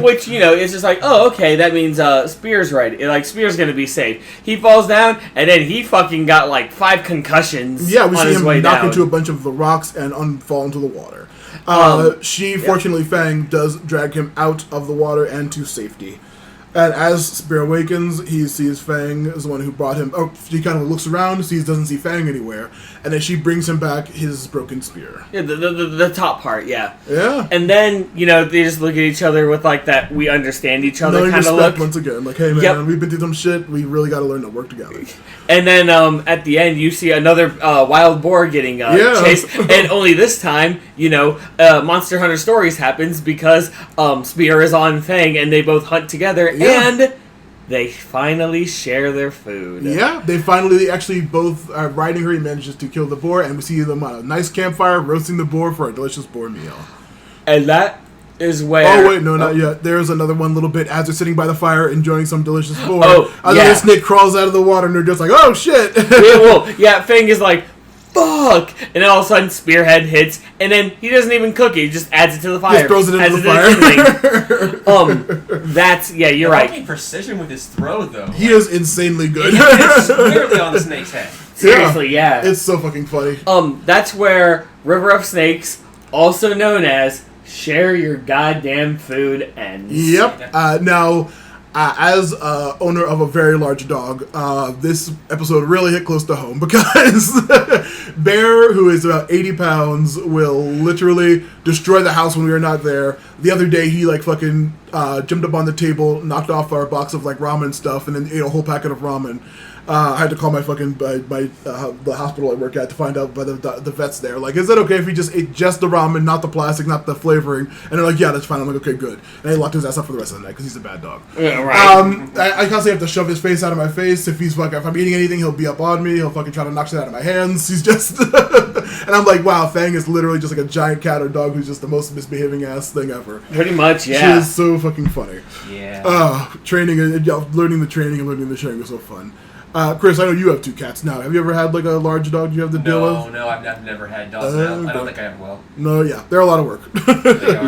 which it's just like, oh, okay, that means Spear's right. Like Spear's gonna be safe. He falls down and then he fucking got like 5 concussions. Yeah, we on see his him way knock down. into a bunch of the rocks and fall into the water. Fortunately, Fang does drag him out of the water and to safety. And as Spear awakens, he sees Fang as the one who brought him. Oh, he kind of looks around, doesn't see Fang anywhere, and then she brings him back his broken spear. Yeah, the top part, yeah. Yeah. And then, they just look at each other with like that we understand each other kind of look. Once again, like, hey man, we've been through some shit, we really got to learn to work together. And then at the end, you see another wild boar getting chased, and only this time, Monster Hunter Stories happens because Spear is on Fang, and they both hunt together, and they finally share their food. Yeah, they actually both are riding her. He manages to kill the boar, and we see them on a nice campfire roasting the boar for a delicious boar meal. And that is where... Oh, wait, no, not yet. There's another one little bit as they're sitting by the fire enjoying some delicious boar. Another snake crawls out of the water, and they're just like, oh, shit. Fang is like, fuck! And then all of a sudden, Spearhead hits, and then he doesn't even cook it. He just adds it to the fire. Just throws it into the fire. You're right. Fucking precision with his throw, though. He is insanely good. He hits clearly on the snake's head. Seriously, yeah. It's so fucking funny. That's where River of Snakes, also known as Share Your Goddamn Food, ends. Yep. Now, as owner of a very large dog, this episode really hit close to home because Bear, who is about 80 pounds, will literally destroy the house when we are not there. The other day, he fucking jumped up on the table, knocked off our box of ramen stuff, and then ate a whole packet of ramen. I had to call my the hospital I work at to find out by the vets there. Like, is it okay if he just ate just the ramen, not the plastic, not the flavoring? And they're like, yeah, that's fine. I'm like, okay, good. And he locked his ass up for the rest of the night because he's a bad dog. Yeah, right. I constantly have to shove his face out of my face. If if I'm eating anything, he'll be up on me. He'll fucking try to knock shit out of my hands. He's just, and I'm like, wow, Fang is literally just like a giant cat or dog who's just the most misbehaving ass thing ever. Pretty much, yeah. She is so fucking funny. Yeah. Training and learning the training and learning the sharing was so fun. Chris, I know you have 2 cats now. Have you ever had like a large dog you have to deal with? No, I've never had dogs. I don't think I ever will. No, yeah, they're a lot of work.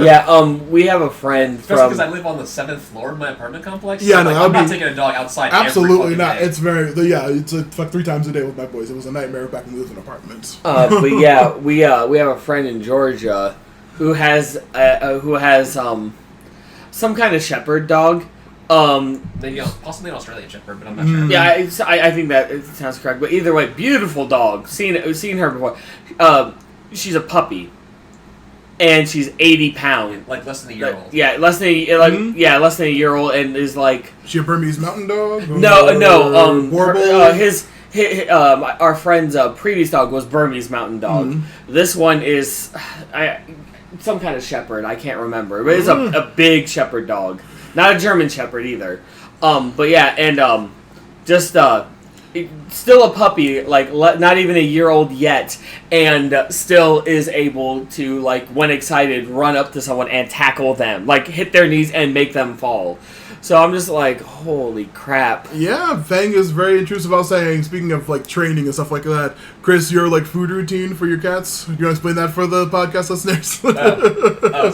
Yeah, we have a friend Especially because I live on the 7th floor of my apartment complex. Yeah, so, no, like, I'm not taking a dog outside. Absolutely not. Day. It's very it's like 3 times a day with my boys. It was a nightmare back when we lived in apartments. But yeah, we have a friend in Georgia who has some kind of shepherd dog. Maybe possibly an Australian shepherd, but I'm not sure. Yeah, I think that it sounds correct. But either way, beautiful dog. Seen her before. She's a puppy, and she's 80 pounds. Like less than a year old. Yeah, less than a year old, and is like. She a Burmese mountain dog? No. Warble? Our friend's previous dog was Burmese mountain dog. Mm-hmm. This one is some kind of shepherd. I can't remember, but it's a big shepherd dog. Not a German shepherd either. But yeah, and still a puppy, like not even a year old yet, and still is able to, like, when excited, run up to someone and tackle them, like hit their knees and make them fall. So I'm just like, holy crap. Yeah, Fang is very intrusive. I was saying, speaking of like training and stuff like that, Chris, your like food routine for your cats. You want to explain that for the podcast listeners?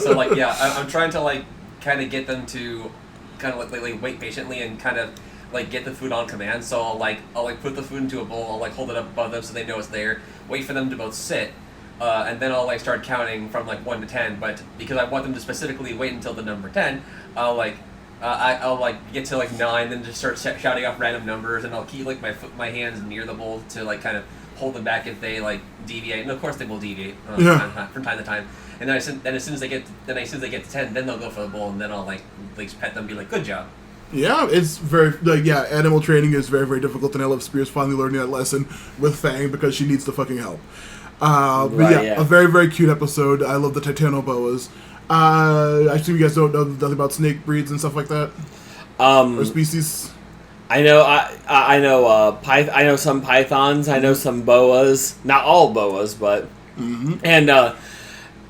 So like, yeah, I'm trying to like kind of get them to kind of like wait patiently and kind of like get the food on command. So I'll put the food into a bowl. I'll like hold it up above them so they know it's there. Wait for them to both sit. And then I'll like start counting from like 1 to 10. But because I want them to specifically wait until the number 10, I'll get to like 9, then just start shouting off random numbers, and I'll keep like my hands near the bowl to like kind of hold them back if they like deviate, and of course they will deviate from time to time. And then as soon as they get to 10, then they'll go for the bowl, and then I'll like pet them, and be like, good job. Yeah, it's very animal training is very, very difficult, and I love Spears finally learning that lesson with Fang because she needs the fucking help. A very, very cute episode. I love the Titanoboas. I assume you guys don't know nothing about snake breeds and stuff like that, or species. I know. I know some pythons. I know some boas. Not all boas, but and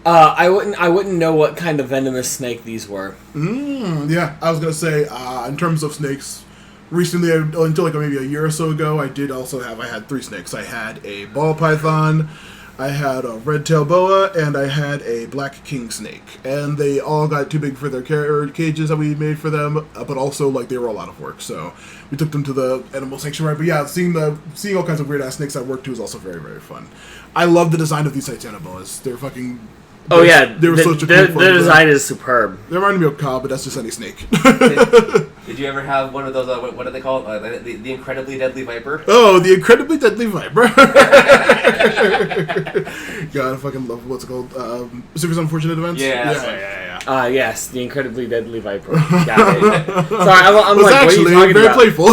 I wouldn't know what kind of venomous snake these were. Yeah, I was gonna say in terms of snakes. Recently, until like maybe a year or so ago, I had 3 snakes. I had a ball python, I had a red-tailed boa, and I had a black king snake. And they all got too big for their cages that we made for them, but also like they were a lot of work. So we took them to the animal sanctuary. But yeah, seeing all kinds of weird-ass snakes at work too is also very, very fun. I love the design of these Titanoboas. They're fucking... They were such a cool the design is superb. They reminded me of Cobb, but that's just any snake. Did you ever have one of those, what do they call it? The incredibly deadly viper? Oh, the incredibly deadly viper. God, I fucking love what's it called? Super Unfortunate Events? Yeah. Yes, the incredibly deadly viper. Got it. Sorry, I'm like, actually what are you talking very about? Playful.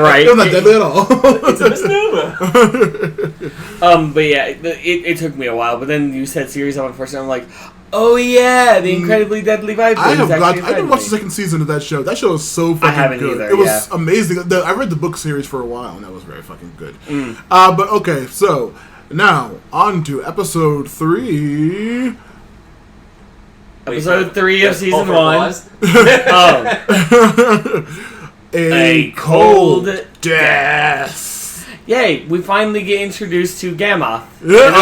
Right. It was not deadly at all. It's a misnomer. But yeah, it took me a while. But then you said series of unfortunate. I'm like, oh yeah, the incredibly deadly viper. I didn't watch the second season of that show. That show is so fucking good. Either, it was amazing. I read the book series for a while, and that was very fucking good. But okay, so now on to episode 3. Episode 3 of season 1. A cold death. Yay, we finally get introduced to Gamma. Yeah,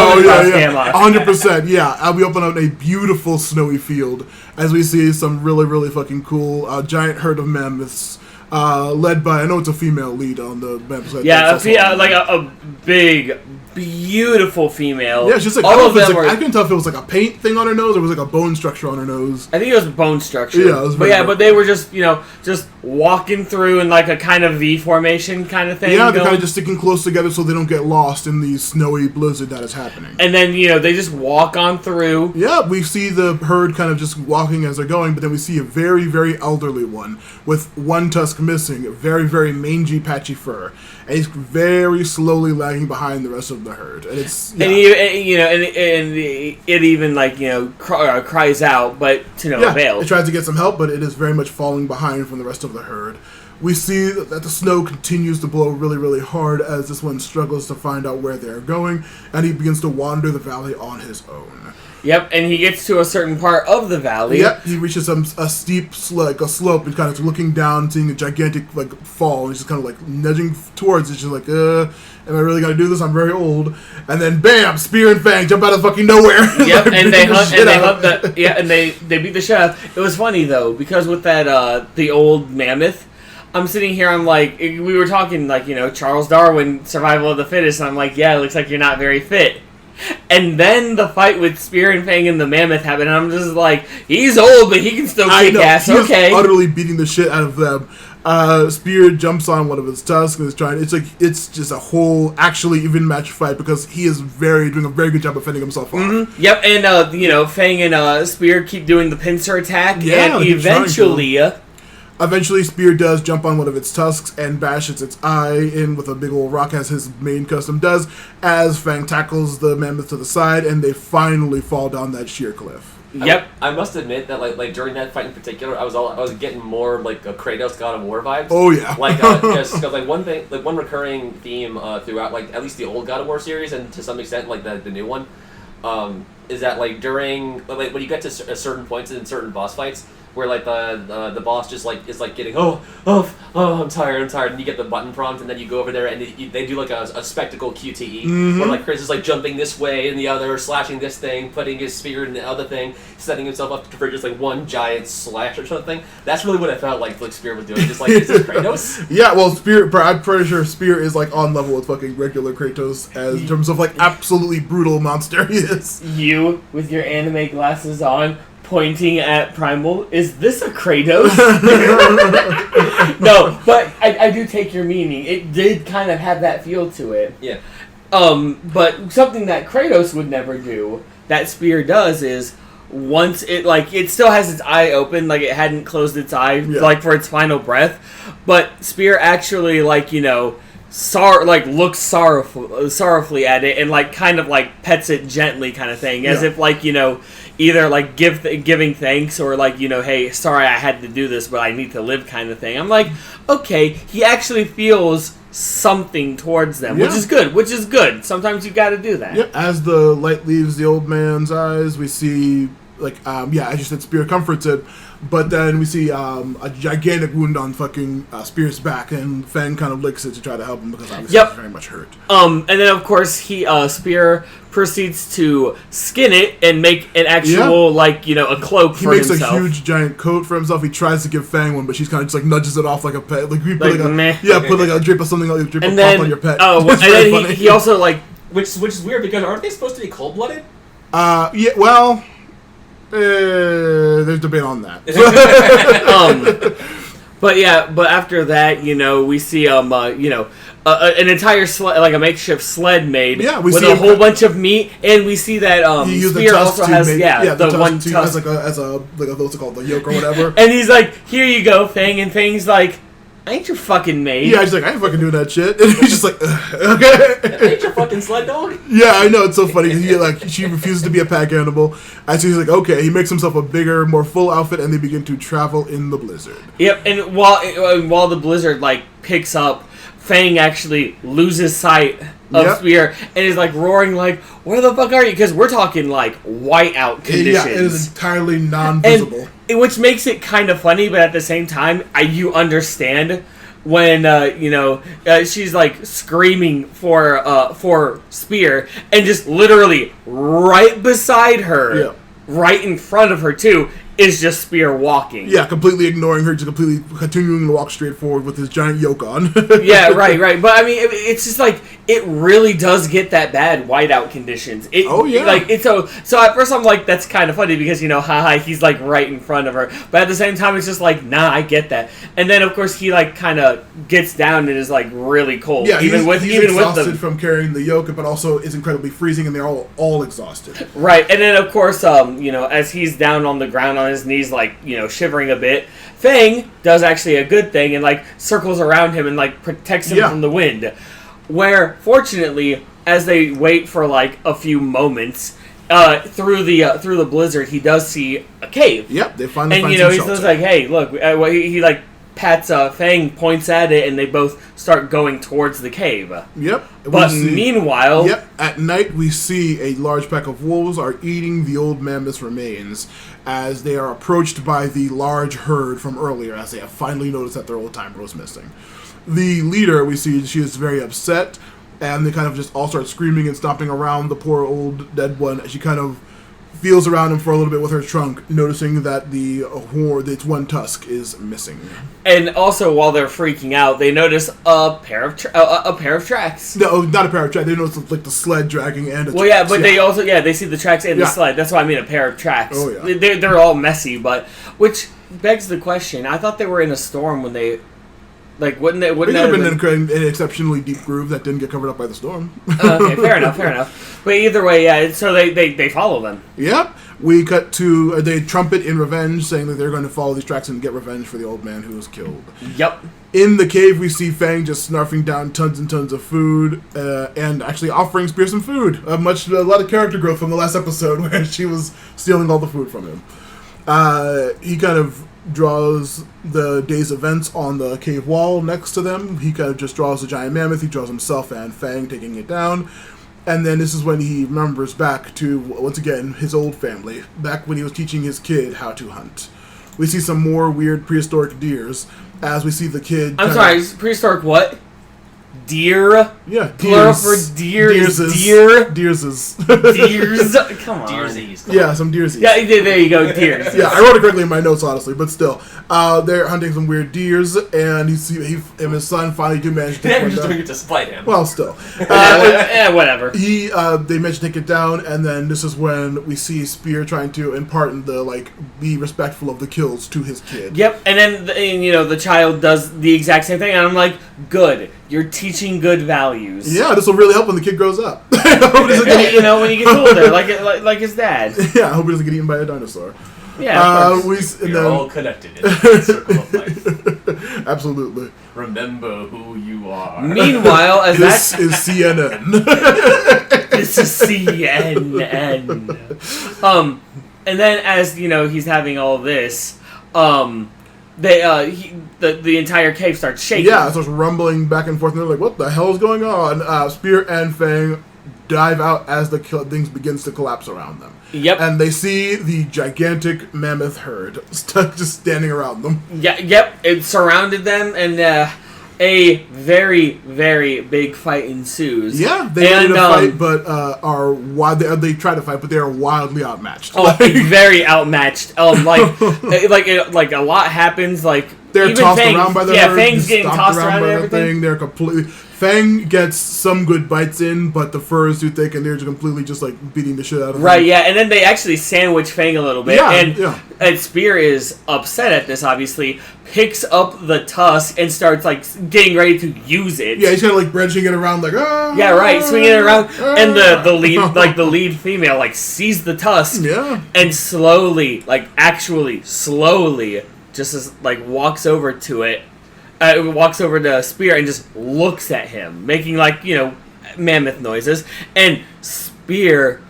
100%, yeah. We open up a beautiful snowy field as we see some really, really fucking cool giant herd of mammoths led by, I know it's a female lead on the mammoths. Yeah, a big, beautiful female. Yeah, she's like, all of them I couldn't tell if it was like a paint thing on her nose or it was like a bone structure on her nose. I think it was bone structure. Yeah, it was but they were just, just walking through in like a kind of V formation kind of thing. Yeah, they're kind of just sticking close together so they don't get lost in the snowy blizzard that is happening. And then, they just walk on through. Yeah, we see the herd kind of just walking as they're going, but then we see a very, very elderly one with one tusk missing, very, very mangy, patchy fur. And he's very slowly lagging behind the rest of the herd. And it's... Yeah. And it even, cries out, but to no avail. It tries to get some help, but it is very much falling behind from the rest of the herd. We see that the snow continues to blow really, really hard as this one struggles to find out where they're going, and he begins to wander the valley on his own. Yep, and he gets to a certain part of the valley. Yep, he reaches a steep a slope and kind of looking down, seeing a gigantic fall, and he's just kind of nudging towards it, just am I really gonna do this? I'm very old. And then bam, Spear and Fang jump out of fucking nowhere. Yep, and they beat the shit out. It was funny though, because with that the old mammoth, I'm sitting here, I'm like, we were talking Charles Darwin, survival of the fittest, and I'm like, yeah, it looks like you're not very fit. And then the fight with Spear and Fang and the mammoth happened, and I'm just like, he's old, but he can still kick ass. He's okay, utterly beating the shit out of them. Spear jumps on one of its tusks and is trying. It's just a whole actually even match fight because he is doing a very good job of fending himself off. Mm-hmm. Yep, and Fang and Spear keep doing the pincer attack, yeah, and eventually Spear does jump on one of its tusks and bashes its eye in with a big old rock, as his main custom does, as Fang tackles the mammoth to the side, and they finally fall down that sheer cliff. Yep. I must admit that like during that fight in particular, I was getting more like a Kratos God of War vibes. Oh yeah. Because one recurring theme throughout at least the old God of War series and to some extent the new one, is that during when you get to certain points in certain boss fights where the boss just is getting I'm tired, and you get the button prompt, and then you go over there and they do a spectacle QTE where Chris is jumping this way and the other, slashing this thing, putting his spear in the other thing, setting himself up for just one giant slash or something. That's really what I felt like Spear was doing. Just is this Kratos? Yeah, well, I'm pretty sure Spear is on level with fucking regular Kratos as in terms of absolutely brutal monster he is. You with your anime glasses on, pointing at Primal, is this a Kratos? No, but I do take your meaning. It did kind of have that feel to it. Yeah. But something that Kratos would never do, that Spear does, is once it still has its eye open, it hadn't closed its eye, for its final breath, but Spear actually, looks sorrowfully at it and kind of pets it gently kind of thing, as if either giving thanks or hey, sorry I had to do this but I need to live kind of thing. I'm like, okay, he actually feels something towards them, which is good. Sometimes you got to do that. Yep. As the light leaves the old man's eyes, we see as you said, Spear comforts it, but then we see a gigantic wound on fucking Spear's back, and Fang kind of licks it to try to help him because obviously he's very much hurt. And then of course Spear proceeds to skin it and make an actual a cloak for himself. He makes a huge giant coat for himself. He tries to give Fang one, but she's kind of just nudges it off like a pet. Put a drape of something on your pet. Oh, and then he also which is weird because aren't they supposed to be cold-blooded? Yeah. Well. There's debate on that. But after that, we see an entire sled, a makeshift sled made with a whole bunch of meat, and we see that Spear also has the one tusk as a what's it called, the yoke or whatever. And he's like, here you go, Fang, and Fang's like, I ain't your fucking maid. Yeah, he's like, I ain't fucking doing that shit. And he's just like, okay. I ain't your fucking sled dog. Yeah, I know, it's so funny. She refuses to be a pack animal. And so he's like, okay. He makes himself a bigger, more full outfit, and they begin to travel in the blizzard. Yep, and while the blizzard picks up, Fang actually loses sight of Spear and is roaring where the fuck are you? Because we're talking whiteout conditions. Yeah, it is entirely non-visible. Which makes it kind of funny, but at the same time, you understand when she's screaming for Spear, and just literally right beside her, right in front of her too, is just Spear walking. Yeah, completely ignoring her, just completely continuing to walk straight forward with his giant yoke on. Yeah, right. But I mean, it's just it really does get that bad whiteout conditions. So at first I'm like, that's kind of funny because haha, he's right in front of her. But at the same time, it's just nah, I get that. And then of course he kind of gets down and is really cold. Yeah, he's exhausted from carrying the yoke, but also is incredibly freezing, and they're all exhausted. Right, and then of course as he's down on the ground on his knees, shivering a bit, Fang does actually a good thing and circles around him and protects him from the wind. Where fortunately, as they wait for a few moments through the blizzard, he does see a cave. Yep, they finally find some he's shelter. just hey, look, he Pat's Fang points at it, and they both start going towards the cave. Yep. But meanwhile... Yep. At night, we see a large pack of wolves are eating the old mammoth's remains as they are approached by the large herd from earlier, as they have finally noticed that their old timer was missing. The leader, we see, she is very upset, and they kind of just all start screaming and stomping around the poor old dead one. She kind of feels around him for a little bit with her trunk, noticing that its one tusk is missing. And also, while they're freaking out, they notice a pair of tracks. No, not a pair of tracks. They notice like the sled dragging and Well, yeah, but they also they see the tracks and the sled. That's why I mean a pair of tracks. Oh yeah, they're all messy, but which begs the question. I thought they were in a storm when they. Like, wouldn't that have been an exceptionally deep groove that didn't get covered up by the storm? Okay, fair enough. But either way, yeah, so they follow them. Yep. We cut to, they trumpet in revenge, saying that they're going to follow these tracks and get revenge for the old man who was killed. Yep. In the cave, we see Fang just snarfing down tons and tons of food, and actually offering Spear some food. A lot of character growth from the last episode, where she was stealing all the food from him. He kind of draws the day's events on the cave wall next to them. He kind of just draws a giant mammoth. He draws himself and Fang taking it down. And then this is when he remembers back to, once again, his old family, back when he was teaching his kid how to hunt. We see some more weird prehistoric deers as we see the kid... I'm sorry, prehistoric what? Deer? Yeah, plural for deer. Deerses. Deer? Deerses. Deers? Come on. Deersies. Yeah, some deersies. Yeah, there you go, deers. Yeah, I wrote it correctly in my notes, honestly, but still. They're hunting some weird deers, and he and his son finally do manage to take They're one just down. doing it to spite him. Well, still. Whatever. They managed to take it down, and then this is when we see Spear trying to impart be respectful of the kills to his kid. Yep, and then the child does the exact same thing, and I'm like, good. You're teaching good values. Yeah, this will really help when the kid grows up. When he gets older, like his dad. Yeah, I hope he doesn't get eaten by a dinosaur. Yeah, We're all connected in the circle of life. Absolutely. Remember who you are. Meanwhile, this is CNN. This is CNN. And then as he's having all this, the entire cave starts shaking. Yeah, it starts rumbling back and forth, and they're like, "What the hell is going on?" Spear and Fang dive out as the things begins to collapse around them. Yep. And they see the gigantic mammoth herd just standing around them. Yeah. Yep. It surrounded them, and a very, very big fight ensues. Yeah, they wanted to fight, but they try to fight, but they are wildly outmatched. Oh, very outmatched. Like a lot happens. Like they're even tossed Fang, around by the herd. Fang's getting tossed around and everything. They're completely. Fang gets some good bites in, but the fur is too thick, and they're just completely just beating the shit out of him. Right, yeah, and then they actually sandwich Fang a little bit, and Spear is upset at this. Obviously, picks up the tusk and starts getting ready to use it. Yeah, he's kind of branching it around, yeah, right, swinging it around, and the lead female sees the tusk, and slowly, just walks over to it. Walks over to Spear and just looks at him, making mammoth noises. And Spear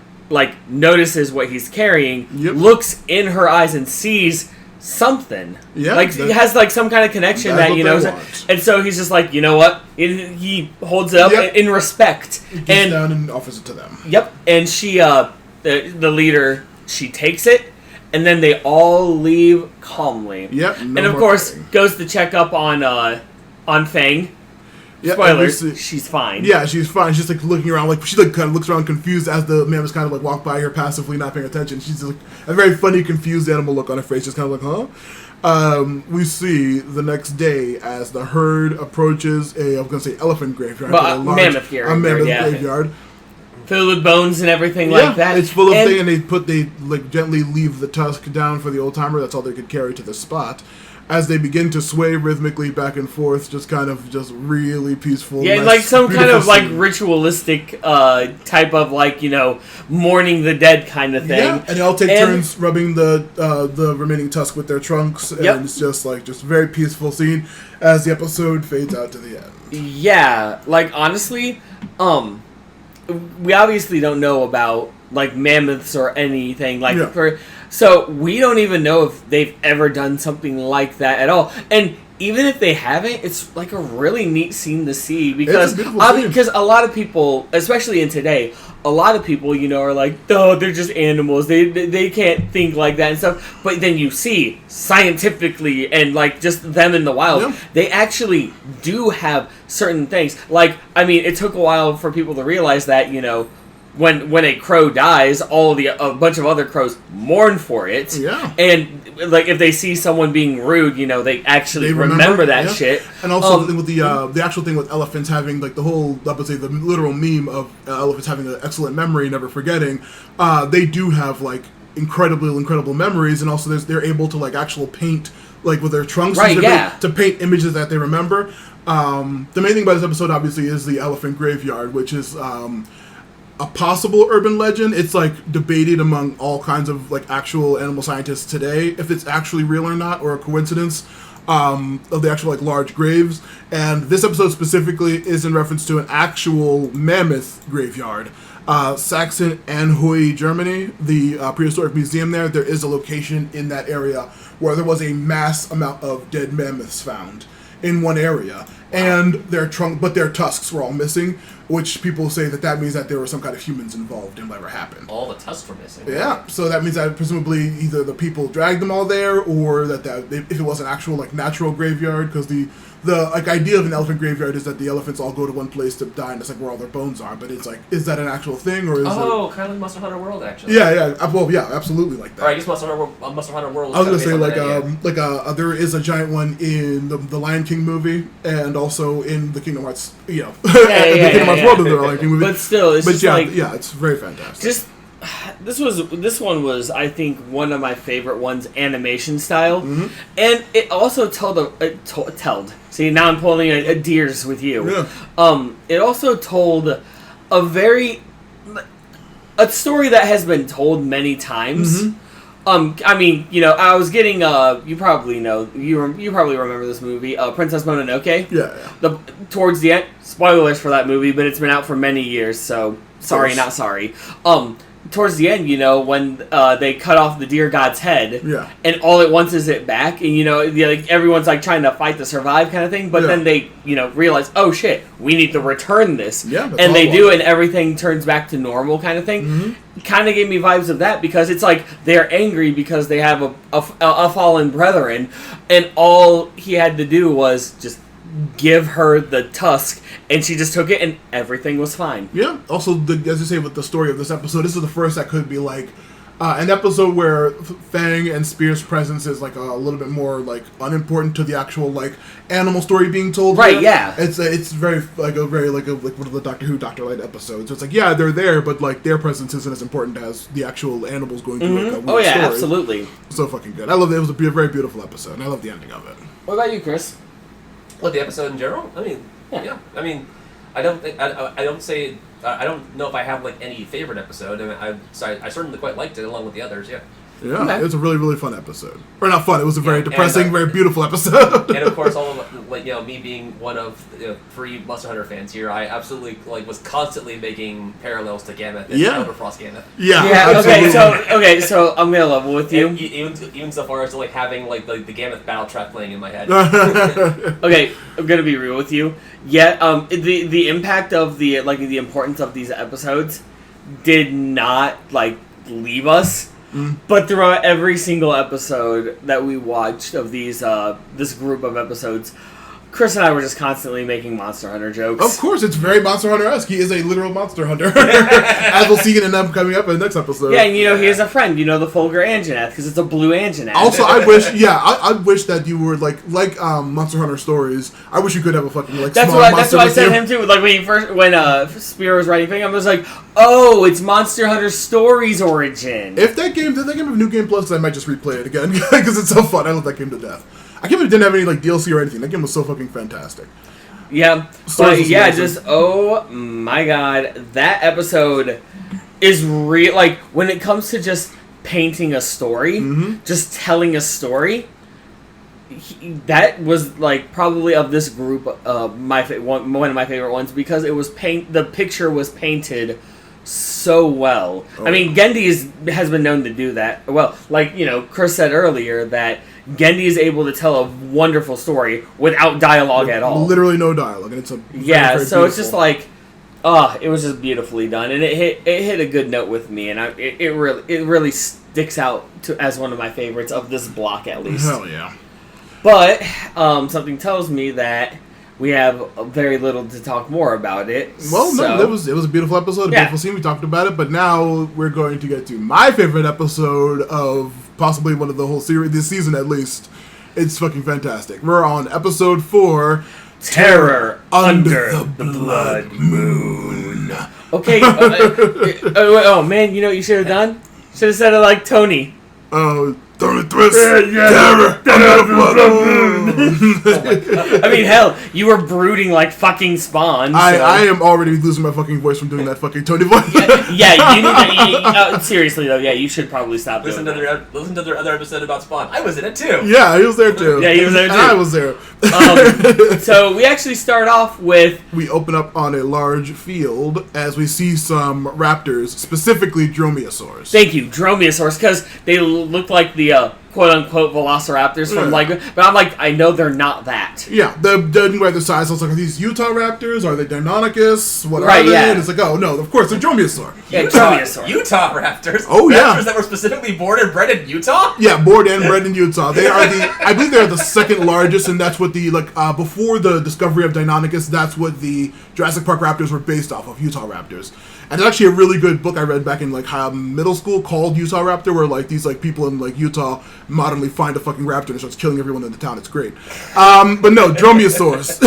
notices what he's carrying, looks in her eyes and sees something. Yeah, he has some kind of connection that and so he's just you know what? He holds it up in respect. He gets down and offers it to them. Yep, and she, the leader, she takes it. And then they all leave calmly. Yep. And of course, goes to check up on Fang. Yep, spoilers, she's fine. Yeah, she's fine. She's looking around, she kind of looks around confused as the mammoths kind of walk by her passively, not paying attention. She's a very funny, confused animal look on her face, just kind of huh? We see the next day as the herd approaches elephant graveyard. But mammoth graveyard. A mammoth graveyard. Filled with bones and everything like that. It's full of things, and they gently leave the tusk down for the old timer. That's all they could carry to the spot. As they begin to sway rhythmically back and forth, just really peaceful. Yeah, nice, some kind of scene. Ritualistic type of mourning the dead kind of thing. Yeah, and they all take turns rubbing the remaining tusk with their trunks, and it's just very peaceful scene as the episode fades out to the end. Yeah, honestly, we obviously don't know about mammoths or anything So we don't even know if they've ever done something like that at all. And even if they haven't, it's like a really neat scene to see because a lot of people, especially in today, a lot of people, are like, oh, they're just animals. They can't think like that and stuff. But then you see scientifically and like just them in the wild, they actually do have certain things. Like, I mean, it took a while for people to realize that, when a crow dies, a bunch of other crows mourn for it. Yeah. And like if they see someone being rude, they actually remember that shit. And also the thing with the actual thing with elephants having like the whole, I would say the literal meme of elephants having an excellent memory, never forgetting. They do have like incredible memories, and also they're able to like actual paint like with their trunks to paint images that they remember. The main thing about this episode obviously is the elephant graveyard, which is a possible urban legend. It's like debated among all kinds of like actual animal scientists today if it's actually real or not, or a coincidence of the actual like large graves. And this episode specifically is in reference to an actual mammoth graveyard. Sachsen-Anhalt, Germany, the prehistoric museum there is a location in that area where there was a mass amount of dead mammoths found in one area. And their tusks were all missing, which people say that means that there were some kind of humans involved in whatever happened. All the tusks were missing. Yeah, so that means that presumably either the people dragged them all there, or that if it was an actual like natural graveyard, because the like idea of an elephant graveyard is that the elephants all go to one place to die, and it's like where all their bones are. But it's like, is that an actual thing, or is kind of like Monster Hunter World, actually? Yeah. Well, yeah, absolutely like that. Or I guess Monster Hunter World. I was gonna say there is a giant one in the Lion King movie, and also in the Kingdom Hearts, the Kingdom Hearts world of the Lion King movie. But still, it's it's very fantastic. This one was, I think, one of my favorite ones, animation style, and it also told. See, now I'm pulling a deers with you. Yeah. It also told a story that has been told many times. I mean, I was getting you probably know, you probably remember this movie, Princess Mononoke. Yeah. Towards the end, spoilers for that movie, but it's been out for many years, so sorry, not sorry. Towards the end, when they cut off the deer god's head, and all it wants is it back, and like everyone's like trying to fight to survive, kind of thing. But then they, realize, oh shit, we need to return this, and they do, and everything turns back to normal, kind of thing. Kind of gave me vibes of that because it's like they're angry because they have a fallen brethren, and all he had to do was just give her the tusk, and she just took it, and everything was fine. Yeah. Also, as you say, with the story of this episode, this is the first that could be like an episode where Fang and Spear's presence is like a little bit more like unimportant to the actual like animal story being told. Right. Here. Yeah. It's very like one of the Doctor Who, Dr. Light episodes. It's like, yeah, they're there, but like their presence isn't as important as the actual animals going through like a weird story. Absolutely. So fucking good. I love it. It was a very beautiful episode, and I love the ending of it. What about you, Chris? What, the episode in general? I mean, yeah. I mean, I don't know if I have like any favorite episode. I certainly quite liked it along with the others. Yeah. Yeah, okay. It was a really fun episode. Or not fun. It was a very depressing, very beautiful episode. And of course, all of me being one of 3 Monster Hunter fans here, I absolutely was constantly making parallels to Gameth and Elderfrost Gameth. Yeah. Okay. So I'm gonna level with you. Even so far as to having the Gameth battle track playing in my head. Okay, I'm gonna be real with you. Yeah. The impact of the importance of these episodes did not leave us. But throughout every single episode that we watched of these this group of episodes, Chris and I were just constantly making Monster Hunter jokes. Of course, it's very Monster Hunter-esque. He is a literal monster hunter. As we'll see in them coming up in the next episode. Yeah, and he has a friend, the Fulgur Anjanath, because it's a blue Anjanath. Also, I wish that you were like Monster Hunter stories. I wish you could have a fucking that's small monster. That's what I said him too. Like when Spear was writing thing, I was like, oh, it's Monster Hunter Stories origin. If that game have New Game Plus, I might just replay it again because it's so fun. I love that game to death. I can't believe it didn't have any DLC or anything. That game was so fucking fantastic. Yeah, oh my god, that episode is real. Like when it comes to just painting a story, just telling a story, that was probably of this group one of my favorite ones because it was the picture was painted so well. Oh. I mean, Genndy has been known to do that. Well, like, Chris said earlier that Genndy is able to tell a wonderful story without dialogue at all. Literally no dialogue, and it's a very so it's just beautiful. like, it was just beautifully done, and it hit a good note with me, and it really sticks out as one of my favorites of this block at least. Hell yeah. But something tells me that we have very little to talk more about it. Well, so. no, it was a beautiful episode, a beautiful scene. We talked about it, but now we're going to get to my favorite episode of possibly one of the whole series, this season at least. It's fucking fantastic. We're on episode 4, Terror Under the Blood Moon. Okay. Oh man, you know what you should have done? Should have said it like Tony. Don't twist. Terror under the blood moon. I mean, hell, you were brooding like fucking Spawn. So. I am already losing my fucking voice from doing that fucking Tony voice. Yeah, you need to, seriously though, you should probably stop Listen doing that. Listen to their other episode about Spawn. I was in it too. Yeah, he was there too. Yeah, he was there too. I was there. So we actually start off with... We open up on a large field as we see some raptors, specifically dromaeosaurs. Thank you, dromaeosaurs, because they look like the quote-unquote velociraptors from but I'm like, I know they're not that. Yeah, the judging by the size, I was like, are these Utah raptors? Are they Deinonychus? What are they? Yeah. And it's like, oh no, of course, they're dromaeosaur. Yeah, dromaeosaur. Utah raptors? Oh, yeah. Raptors that were specifically born and bred in Utah? Yeah, born and bred in Utah. They are I believe they're the second largest, and that's what the, before the discovery of Deinonychus, that's what the Jurassic Park raptors were based off of, Utah raptors. And there's actually a really good book I read back in, middle school called Utah Raptor, where, these, people in, Utah modernly find a fucking raptor and starts killing everyone in the town. It's great. But no, dromaeosaurs.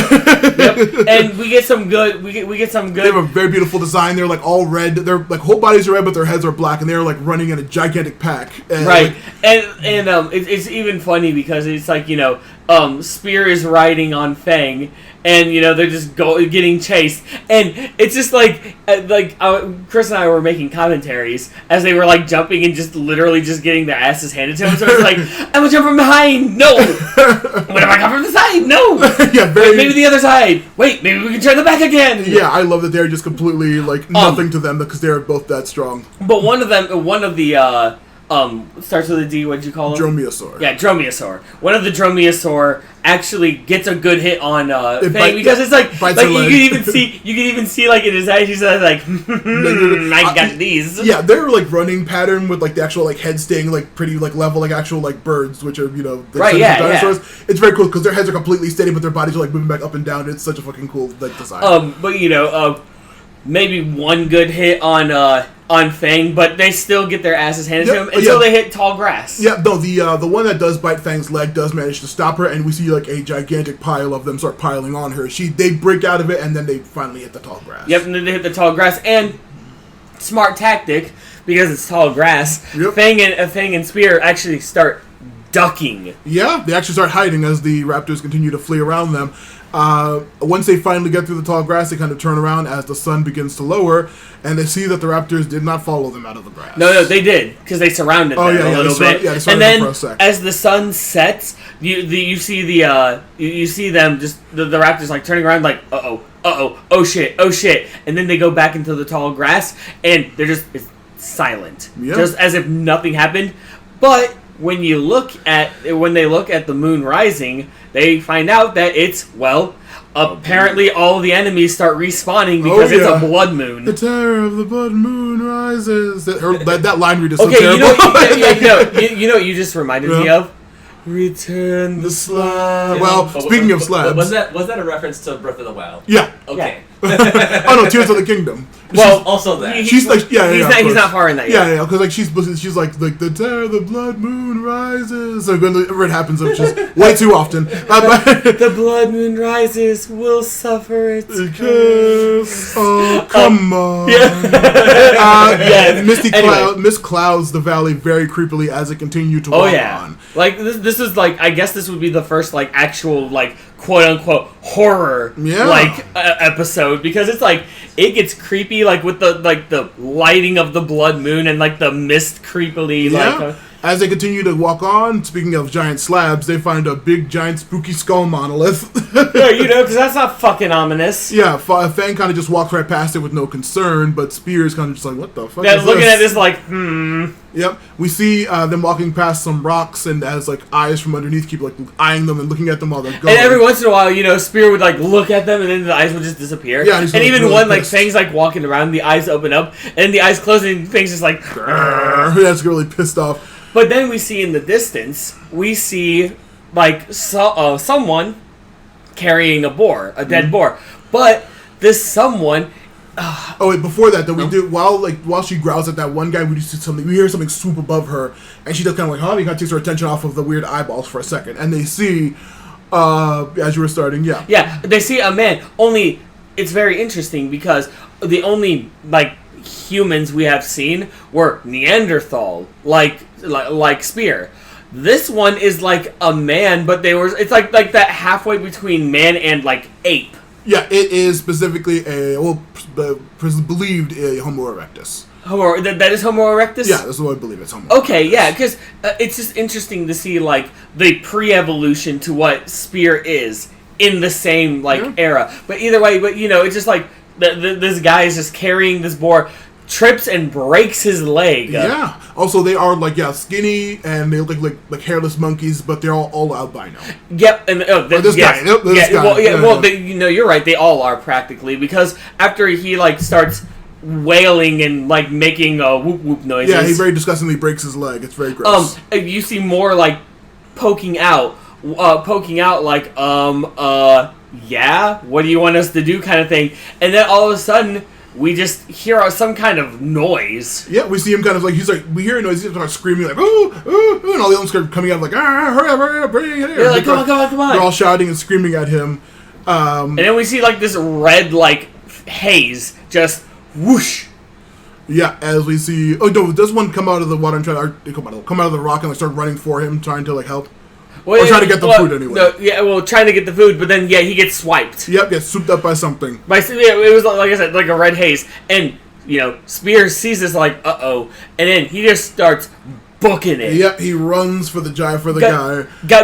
Yep. And we get some good... We get some good... They have a very beautiful design. They're, all red. Their, whole bodies are red, but their heads are black, and they're, running in a gigantic pack. And, right. It's even funny because it's Spear is riding on Fang, and they're just getting chased, and it's just Chris and I were making commentaries as they were jumping and just literally just getting their asses handed to them. So it's like, I'm gonna jump from behind. No. What if I come from the side? No. Yeah, Wait, maybe the other side. Wait, maybe we can turn the back again. Yeah, I love that they're just completely nothing to them because they're both that strong. But one of the starts with a D. What'd you call him? Dromaeosaur. Yeah, dromaeosaur. One of the dromaeosaur actually gets a good hit on Fang because it's you can even see in his eyes he's I got these. Yeah, they're running pattern with the actual head staying pretty level actual birds, which are dinosaurs. Yeah. It's very cool because their heads are completely steady, but their bodies are moving back up and down. It's such a fucking cool design. But maybe one good hit on Fang, but they still get their asses handed to them until they hit tall grass. Yeah, no, the one that does bite Fang's leg does manage to stop her, and we see a gigantic pile of them start piling on her. They break out of it, and then they finally hit the tall grass. Yep, and then they hit the tall grass, and smart tactic, because it's tall grass, yep. Fang and Spear actually start ducking. Yeah, they actually start hiding as the raptors continue to flee around them. Once they finally get through the tall grass, they kind of turn around as the sun begins to lower, and they see that the raptors did not follow them out of the grass. No, they did, because they surrounded them a little bit. Yeah, they surrounded and then, them for a sec. as the sun sets, you see them just the raptors turning around oh shit, and then they go back into the tall grass, and they're just silent, just as if nothing happened. But when they look at the moon rising, they find out that it's, apparently all the enemies start respawning because it's a blood moon. The terror of the blood moon rises. That line read is so okay, terrible. you know what you just reminded me of? Return the slab. Well, speaking of slabs. Was that a reference to Breath of the Wild? Yeah. Okay. Oh no, Tears of the Kingdom. Well, also that. She's he's not far in that yet. Yeah, because she's like the terror of the blood moon rises. So whenever it happens, it's just way too often. The blood moon rises, will suffer its curse. Oh, come on. Yeah. Mist clouds the valley very creepily as it continued to walk on. This is I guess this would be the first actual quote unquote horror episode, because it's it gets creepy with the lighting of the blood moon and the mist creepily As they continue to walk on, speaking of giant slabs, they find a big, giant, spooky skull monolith. Yeah, because that's not fucking ominous. Yeah, Fang kind of just walks right past it with no concern, but Spear is kind of just like, what the fuck is Looking this? at this like, Yep. We see them walking past some rocks, and as like eyes from underneath keep like eyeing them and looking at them while they're going. And every once in a while, Spear would like look at them, and then the eyes would just disappear. Yeah, and even really when pissed. like Fang's like walking around, the eyes open up, and the eyes close, and Fang's just like. That's really pissed off. But then we see in the distance, we see like someone carrying a boar, a dead boar. But this someone. Oh wait! Before that, though, we do while she growls at that one guy, we see something. We hear something swoop above her, and she does kind of like, "Huh?" He kind of takes her attention off of the weird eyeballs for a second, and they see, as you were starting, yeah, they see a man. Only it's very interesting because the only like humans we have seen were Neanderthal, like Spear. This one is like a man, but it's like that halfway between man and like ape. Yeah, it is specifically believed a Homo erectus. That is Homo erectus? Yeah, that's what I believe it's Homo Okay, erectus. yeah, because it's just interesting to see, like, the pre-evolution to what Spear is in the same, era. But either way, it's just like, this guy is just carrying this boar, trips and breaks his leg. Yeah. Also, they are, skinny, and they look like hairless monkeys, but they're all albino. Yep, and this guy. Well, you're right. They all are practically because after he starts wailing and making whoop whoop noises. Yeah, he very disgustingly breaks his leg. It's very gross. You see more poking out, yeah, what do you want us to do, kind of thing, and then all of a sudden. We just hear some kind of noise. Yeah, we see him kind of we hear a noise, he starts screaming ooh, ooh, and all the others start coming out hurry up, bring it here. They're like, come on. They're all shouting and screaming at him. And then we see this red, haze, just whoosh. Yeah, as we see, oh no, does one come out of the water and come out of the rock and start running for him, trying to help? Or trying to get the food anyway. No, trying to get the food, but then he gets swiped. Yep, gets swooped up by something. It was like I said, like a red haze, and Spears sees this uh-oh, and then he just starts booking it. Yep, he runs for the guy.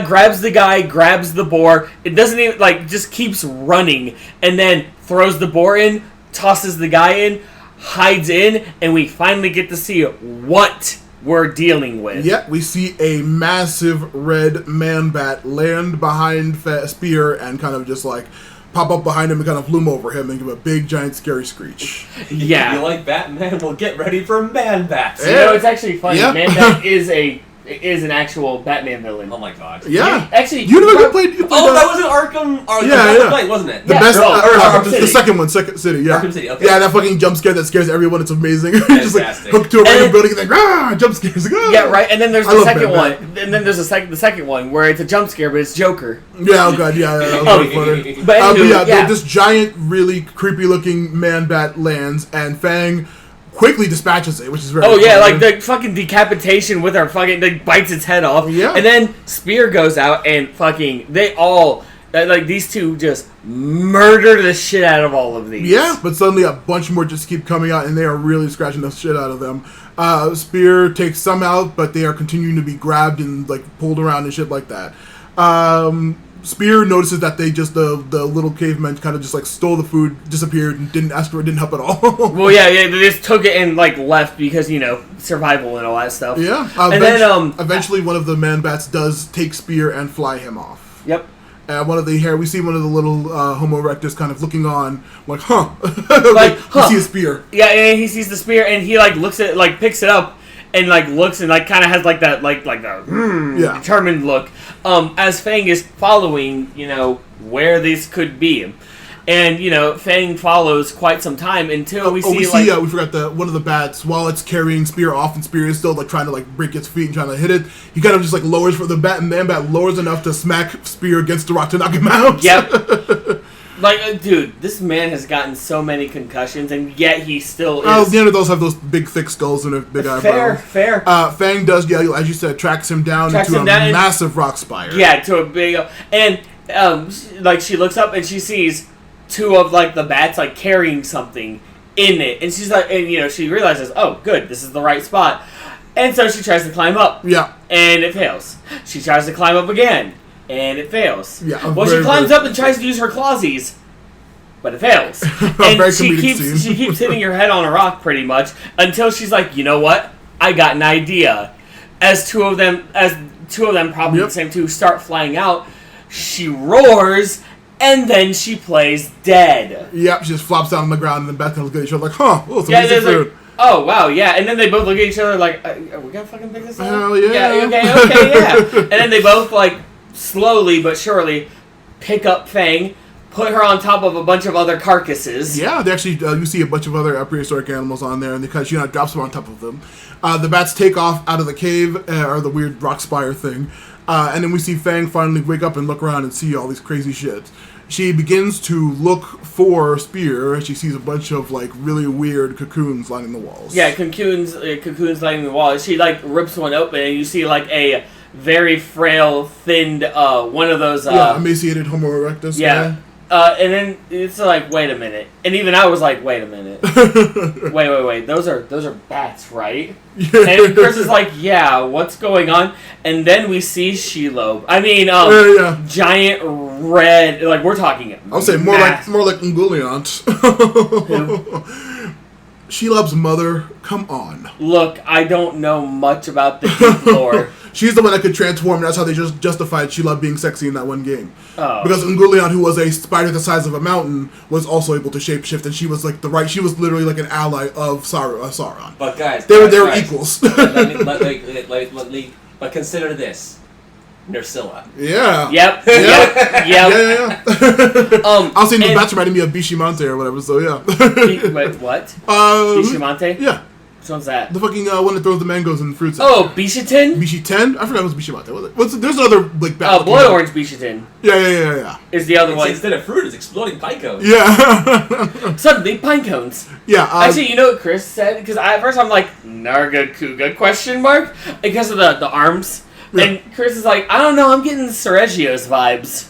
Grabs the guy, grabs the boar. It doesn't even just keeps running, and then throws the boar in, tosses the guy in, hides in, and we finally get to see what we're dealing with. Yep, we see a massive red man bat land behind Spear and kind of just pop up behind him and kind of loom over him and give a big giant scary screech. Yeah. You like Batman? Well, get ready for Man Bats. It's actually funny. Yeah. Man Bat is an actual Batman villain. Oh my god. Yeah. You never played that was an Arkham Knight, wasn't it? The best, Arkham City. the second one, Second City, yeah. Arkham City, okay. Yeah, that fucking jump scare that scares everyone, it's amazing. Just hooked to a random building and jump scares. Yeah, right, and then there's the second one. And then there's the second one where it's a jump scare, but it's Joker. Yeah, oh god, yeah, that was really funny. But this giant, really creepy looking man bat lands, and Fang quickly dispatches it, which is very funny. The fucking decapitation with her fucking bites its head off. Yeah. And then Spear goes out and they all these two just murder the shit out of all of these. Yeah, but suddenly a bunch more just keep coming out, and they are really scratching the shit out of them. Spear takes some out, but they are continuing to be grabbed and pulled around and shit like that. Spear notices that they the little cavemen kind of just stole the food, disappeared, and didn't ask for it, didn't help at all. Well, yeah, they just took it and left because survival and all that stuff. Yeah, and then eventually one of the man bats does take Spear and fly him off. Yep. And we see one of the little Homo erectus kind of looking on, huh? Huh. You see a spear. Yeah, and he sees the spear and he looks at it, picks it up. And looks and kind of has that determined look. As Fang is following, where this could be, and Fang follows quite some time until we see. We forgot one of the bats while it's carrying Spear off, and Spear is still trying to break its feet and trying to hit it. He kind of just lowers for the man bat lowers enough to smack Spear against the rock to knock him out. Yep. Dude, this man has gotten so many concussions, and yet he still is. Oh, Neanderthals have those big, thick skulls and a big eyebrows. Fair. Fang does, as you said, tracks him down into a massive rock spire. Yeah, to a big, and she looks up and she sees two of the bats carrying something in it, and she's and she realizes, oh, good, this is the right spot. And so she tries to climb up. Yeah. And it fails. She tries to climb up again. And it fails. Yeah. Well, she climbs up and tries to use her clawsies. But it fails. And she keeps hitting her head on a rock pretty much until she's like, you know what? I got an idea. As two of them probably the same two, start flying out, she roars, and then she plays dead. Yep, she just flops down on the ground, and then Beth looks at each other like, huh, oh, some amazing food. Like, oh, wow, yeah. And then they both look at each other like, are we gonna fucking pick this up? Hell yeah. Yeah, okay, yeah. And then they both, like, slowly but surely pick up Fang, put her on top of a bunch of other carcasses. Yeah, they actually, you see a bunch of other prehistoric animals on there, and she drops them on top of them. The bats take off out of the cave, or the weird rock spire thing, and then we see Fang finally wake up and look around and see all these crazy shit. She begins to look for Spear, and she sees a bunch of, like, really weird cocoons lining the walls. Yeah, cocoons lining the walls. She, like, rips one open, and you see, like, a very frail, thinned, one of those... emaciated Homo erectus guy. And then it's like, wait a minute. And even I was like, wait a minute. wait. Those are bats, right? And Chris is like, yeah, what's going on? And then we see Shelob. I mean, giant red, like, we're talking... I'll say more like Ungoliant. Shelob's mother, come on. Look, I don't know much about the deep lore. She's the one that could transform, and that's how they just justified Shelob being sexy in that one game. Oh. Because Ungoliant, who was a spider the size of a mountain, was also able to shapeshift, and she was like she was literally like an ally of Sauron. But guys, they were equals. But consider this. Nursilla. Yeah. Yep. Yeah. I'll say the bats reminded me of Bishimante or whatever, so yeah. Wait, what? Bishimante? Yeah. Which one's that? The fucking one that throws the mangoes and fruits at. Oh, Bishitin? Bishitin? I forgot it was Bishimante. There's another, like, bat. Blood Orange Bishitin. Yeah. Is the other one. Instead of fruit, it's exploding pine cones. Yeah. Suddenly, pine cones. Yeah. Actually, you know what Chris said? Because at first I'm like, Narga Kuga, question mark? Because of the arms. Yeah. And Chris is like, I don't know, I'm getting Sergio's vibes.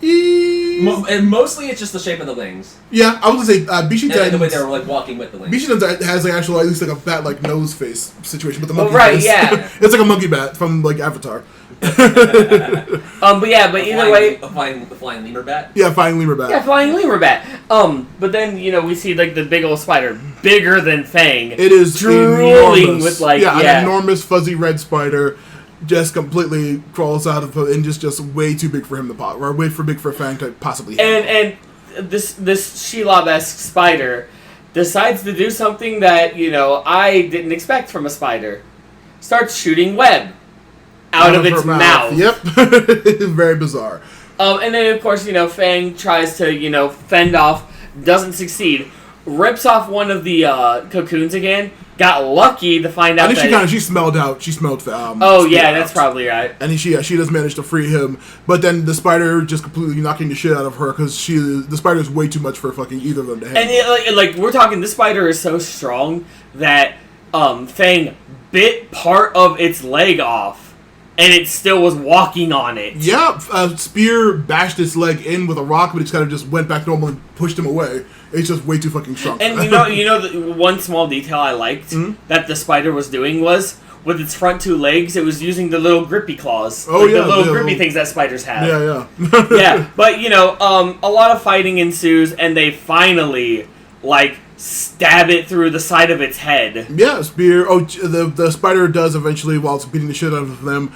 And mostly it's just the shape of the wings. Yeah, I was gonna say Bishitin. And the way they were like walking with the wings. Bishitin has like actual, at least like a bat like nose face situation with the monkey. Right, yeah. It's like a monkey bat from like Avatar. But either way, the flying lemur bat. Yeah, flying lemur bat. Yeah, flying lemur bat. But then we see like the big old spider, bigger than Fang. It is drooling enormous. with like an enormous fuzzy red spider. Just completely crawls out of and just way too big for him to pop, or way for big for Fang to possibly hit. And this Shelob-esque spider decides to do something that I didn't expect from a spider. Starts shooting web out of its mouth. Yep, very bizarre. And then of course Fang tries to fend off, doesn't succeed, rips off one of the cocoons again. Got lucky to find out. I think she smelled out. She smelled. Oh yeah, that's probably right. And she does manage to free him, but then the spider just completely knocking the shit out of her because the spider is way too much for fucking either of them to handle. And like we're talking, this spider is so strong that Fang bit part of its leg off, and it still was walking on it. Yeah, Spear bashed its leg in with a rock, but it kind of just went back normal and pushed him away. It's just way too fucking strong. And the one small detail I liked that the spider was doing was with its front two legs, it was using the little grippy claws. Oh yeah, the little grippy things that spiders have. Yeah. Yeah, but a lot of fighting ensues, and they finally stab it through the side of its head. Yeah, Spear. Oh, the spider does eventually, while it's beating the shit out of them,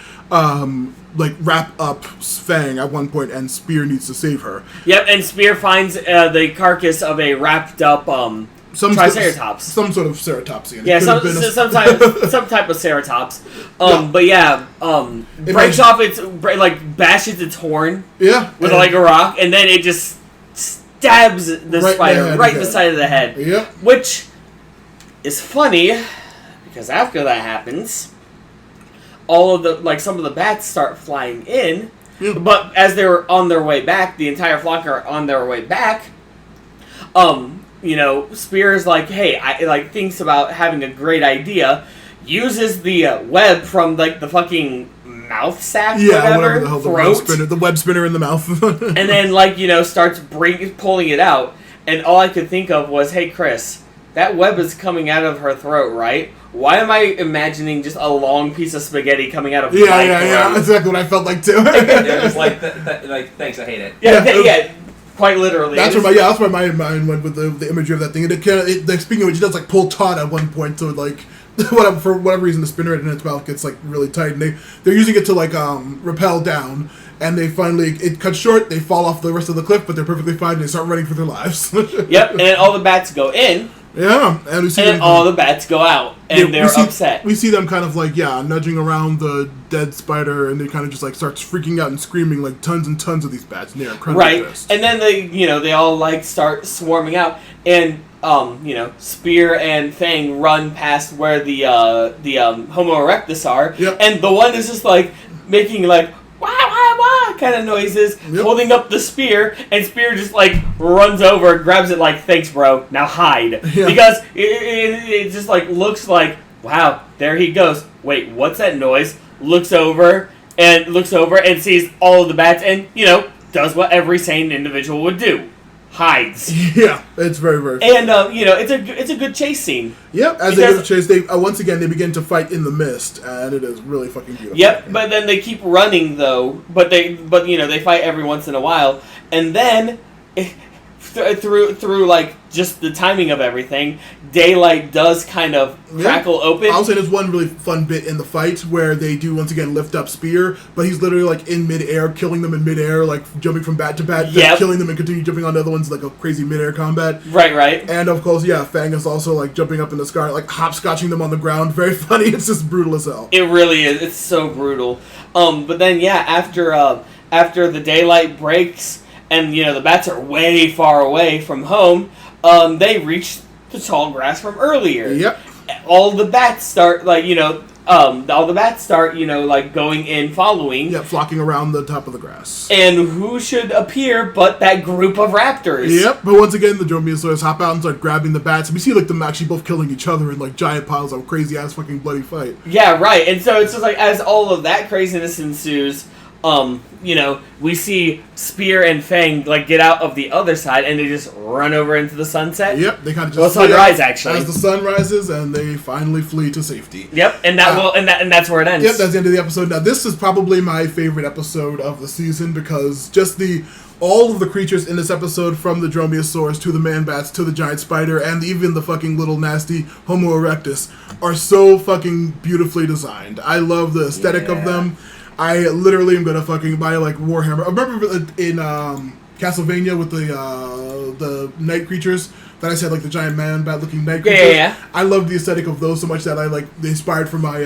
wrap up Fang at one point, and Spear needs to save her. Yep, and Spear finds the carcass of a wrapped up Triceratops. Some sort of ceratopsian. Yeah, some type of ceratops. But yeah, breaks off its bashes its horn. Yeah, with a rock, and then it just stabs the spider right in the side of the head. Yep. Which is funny because after that happens, all of the some of the bats start flying in. Yep. But as they're on their way back, the entire flock are on their way back. Spear's hey, I thinks about having a great idea, uses the web from the fucking mouth sack, whatever the hell, the web spinner in the mouth, and then starts pulling it out, and all I could think of was, hey Chris, that web is coming out of her throat, right? why am I imagining just a long piece of spaghetti coming out of Yeah. That's exactly what I felt like too. They're just like, like, thanks, I hate it. Yeah, quite literally. That's where my mind went with the imagery of that thing. And speaking of which, it does like pull taut at one point, so like for whatever reason the spinner in its mouth gets like really tight, and they're using it to like rappel down. And they finally, it cuts short, they fall off the rest of the cliff, but they're perfectly fine, and they start running for their lives. Yep, and then all the bats go in. Yeah, and we see and then all the bats go out, and they're upset. We see them kind of like, nudging around the dead spider, and they kind of just like starts freaking out and screaming like tons and tons of these bats, and they're incredibly pissed. And then they all like start swarming out, and Spear and Fang run past where the Homo erectus are, and the one is just like making like wah kind of noises, holding up the spear, and Spear just like runs over, grabs it like, thanks bro, now hide. Because it just like looks like, wow, there he goes. Wait, what's that noise? Looks over and sees all of the bats, and does what every sane individual would do. Hides. Yeah, it's very, very funny. And it's a good chase scene. Yep, as they go to chase, they once again they begin to fight in the mist, and it is really fucking beautiful. Yep, but then they keep running though. But they fight every once in a while, and then through like just the timing of everything, daylight does kind of crackle open. I'll say there's one really fun bit in the fight where they do once again lift up Spear, but he's literally like in midair, killing them in midair, like jumping from bat to bat, killing them and continue jumping on the other ones like a crazy midair combat. Right. And of course, Fang is also like jumping up in the sky, like hopscotching them on the ground. Very funny. It's just brutal as hell. It really is. It's so brutal. But then after the daylight breaks, and the bats are way far away from home, they reach the tall grass from earlier. Yep. All the bats start like going in, following. Yep, flocking around the top of the grass. And who should appear but that group of raptors? Yep, but once again the dromaeosaurs hop out and start grabbing the bats, and we see like them actually both killing each other in like giant piles of crazy ass fucking bloody fight. Yeah, right. And so it's just like as all of that craziness ensues, we see Spear and Fang like get out of the other side, and they just run over into the sunset. Yep, they kind of just sunrise actually as the sun rises, and they finally flee to safety. Yep, and that's where it ends. Yep, that's the end of the episode. Now this is probably my favorite episode of the season because just all of the creatures in this episode, from the dromaeosaurs to the man-bats to the giant spider and even the fucking little nasty Homo erectus, are so fucking beautifully designed. I love the aesthetic of them. I literally am gonna fucking buy like Warhammer. I remember in Castlevania with the night creatures that I said like the giant man-bat looking night creatures. Yeah. I love the aesthetic of those so much that they inspired for my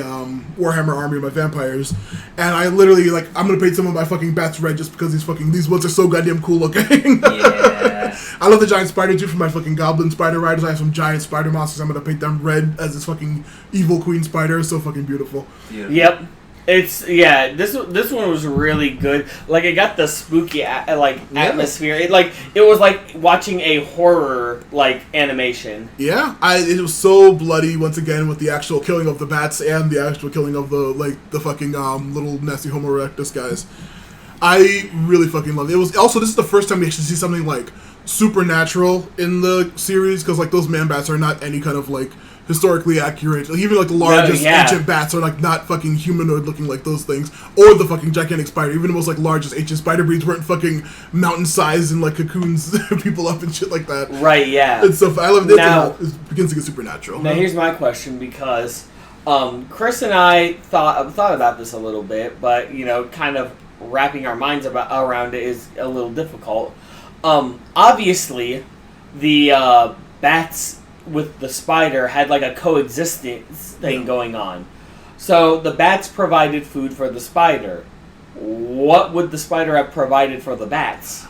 Warhammer army of my vampires, and I literally I'm gonna paint some of my fucking bats red just because these ones are so goddamn cool looking. Yeah. I love the giant spider too for my fucking goblin spider riders. I have some giant spider monsters. I'm gonna paint them red as this fucking evil queen spider. It's so fucking beautiful. Yep. This one was really good. Like it got the spooky atmosphere. It was like watching a horror animation. Yeah, it was so bloody once again with the actual killing of the bats and the actual killing of the fucking little nasty Homo erectus guys. I really fucking love it. It was also this is the first time we actually see something like supernatural in the series because those man bats are not any kind of historically accurate. Even the largest ancient bats are not fucking humanoid looking like those things, or the fucking gigantic spider. Even the most largest ancient spider breeds weren't fucking mountain sized and cocoons people up and shit like that. Right? Yeah. And so I love it. Now it begins to get supernatural. Now here's my question because Chris and I thought about this a little bit, but kind of wrapping our minds around it is a little difficult. Obviously, the bats with the spider had a coexistence thing going on. So the bats provided food for the spider. What would the spider have provided for the bats?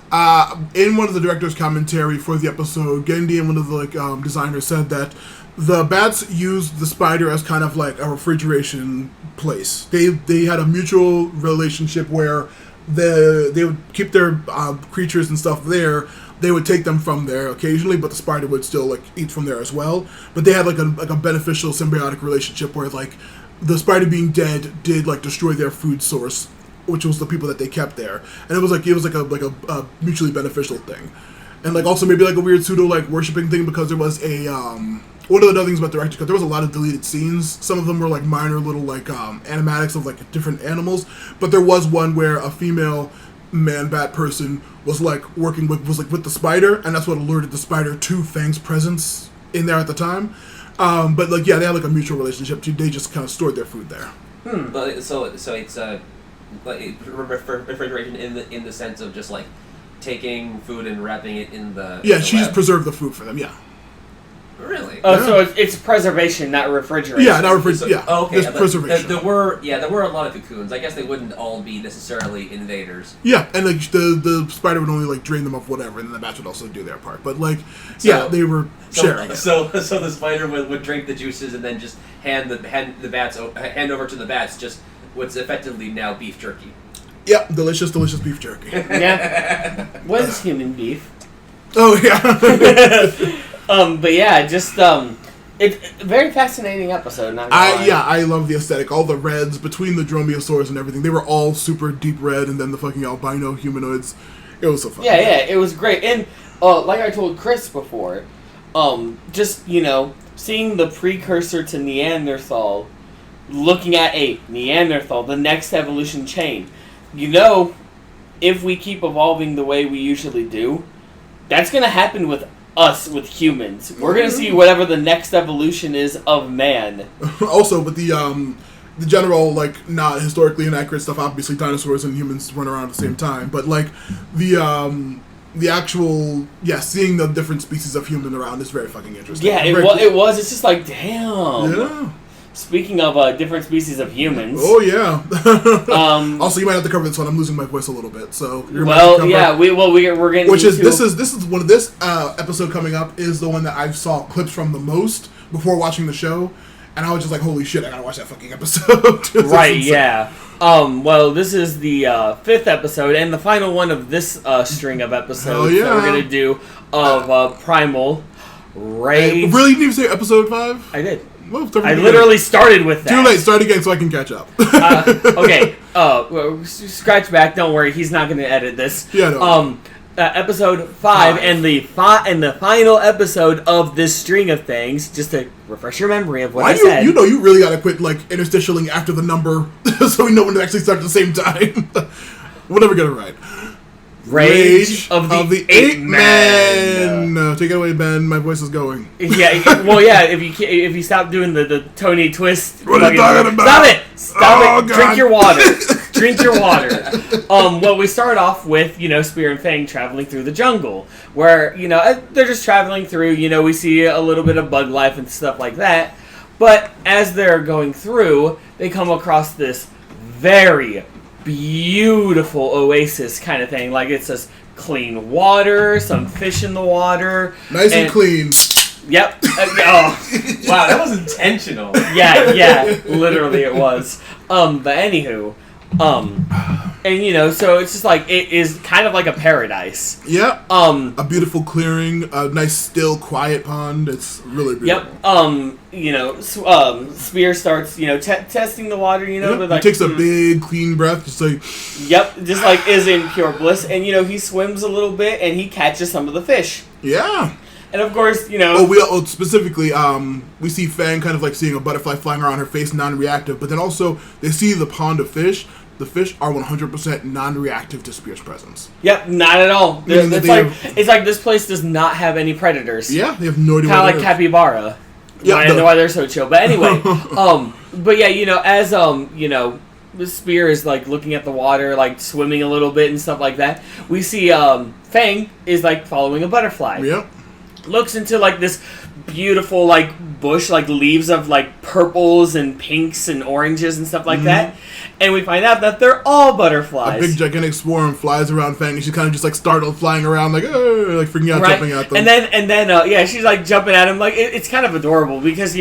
In one of the director's commentary for the episode, Genndy and one of the designers said that the bats used the spider as kind of a refrigeration place. They had a mutual relationship where they would keep their creatures and stuff there. They would take them from there occasionally, but the spider would still eat from there as well. But they had a beneficial symbiotic relationship where the spider being dead did destroy their food source, which was the people that they kept there, and it was a mutually beneficial thing, and also maybe a weird pseudo worshiping thing because there was a one of the other things about Director's Cut, there was a lot of deleted scenes. Some of them were like minor little like animatics of like different animals, but there was one where a female man-bat person was like working with the spider, and that's what alerted the spider to Fang's presence in there at the time. But like, yeah, they had like a mutual relationship. They just kind of stored their food there. But so it's like refrigeration in the sense of just like taking food and wrapping it in the She lab. just preserved the food for them. Yeah. Really? Oh, so it's preservation, not refrigeration. Yeah, not refrigeration. Oh, okay. Just preservation. There were a lot of cocoons. I guess they wouldn't all be necessarily invaders. Yeah, and like the spider would only like drain them of whatever, and then the bats would also do their part. But like, they were sharing. So the spider would drink the juices and then just hand over to the bats just what's effectively now beef jerky. Yeah, delicious beef jerky. Yeah. What is human beef? Oh yeah. But yeah, just it's a very fascinating episode. Not gonna lie. I love the aesthetic. All the reds between the dromaeosaurs and everything. They were all super deep red, and then the fucking albino humanoids. It was so fun. Yeah, it was great. And like I told Chris before, just seeing the precursor to Neanderthal, looking at a Neanderthal, the next evolution chain. If we keep evolving the way we usually do, that's gonna happen with us, with humans. We're gonna see whatever the next evolution is of man. Also, with the general, like, not historically inaccurate stuff, obviously dinosaurs and humans run around at the same time, but like the actual seeing the different species of human around is very fucking interesting. Yeah, it was. It's just like, damn. Yeah. Speaking of different species of humans. Oh yeah. Also, you might have to cover this one. I'm losing my voice a little bit, so we're getting. Which is this is one of this episode coming up is the one that I saw clips from the most before watching the show, and I was just like, holy shit, I gotta watch that fucking episode. Right? Yeah. Well, this is the 5th episode and the final one of this string of episodes that we're gonna do of Primal Rage. Really, you didn't even say episode 5? I did. Well, I literally started with that. Too late. Start again so I can catch up. Okay. Scratch back. Don't worry. He's not going to edit this. Yeah. No. Episode 5 and the final episode of this string of things. Just to refresh your memory of what I said. You really got to quit like interstitialing after the number so we know when to actually start at the same time. We'll never get it right. Rage of the Ape Man. Take it away, Ben. My voice is going. Yeah. Well, yeah. If you stop doing the Tony twist. What are you talking about? Stop it. Stop it. God. Drink your water. Drink your water. Well, we start off with Spear and Fang traveling through the jungle, where they're just traveling through. We see a little bit of bug life and stuff like that. But as they're going through, they come across this very beautiful oasis kind of thing. Like, it's just clean water, some fish in the water. Nice and clean. Yep. Wow, that was intentional. Yeah, literally it was. But anywho, and so it's just like, it is kind of like a paradise. Yep. A beautiful clearing, a nice still quiet pond. It's really beautiful. Yep. Spear starts, testing the water, but like, he takes a big clean breath, just like. Yep, just like is in pure bliss, and he swims a little bit and he catches some of the fish. Yeah. And of course, specifically, we see Fang kind of like seeing a butterfly flying around her face, non-reactive, but then also they see the pond of fish. The fish are 100% non-reactive to Spear's presence. Yep, not at all. It's like this place does not have any predators. Yeah, they have no idea. Kind of like capybara. Yeah, I don't know why they're so chill. But anyway, but yeah, as the Spear is like looking at the water, like swimming a little bit and stuff like that. We see Fang is like following a butterfly. Yep. Looks into like this beautiful like bush, like leaves of like purples and pinks and oranges and stuff like that. And we find out that they're all butterflies. A big gigantic swarm flies around Fang, and she's kind of just like startled, flying around, like freaking out, jumping at them. And then she's like jumping at him, like it's kind of adorable because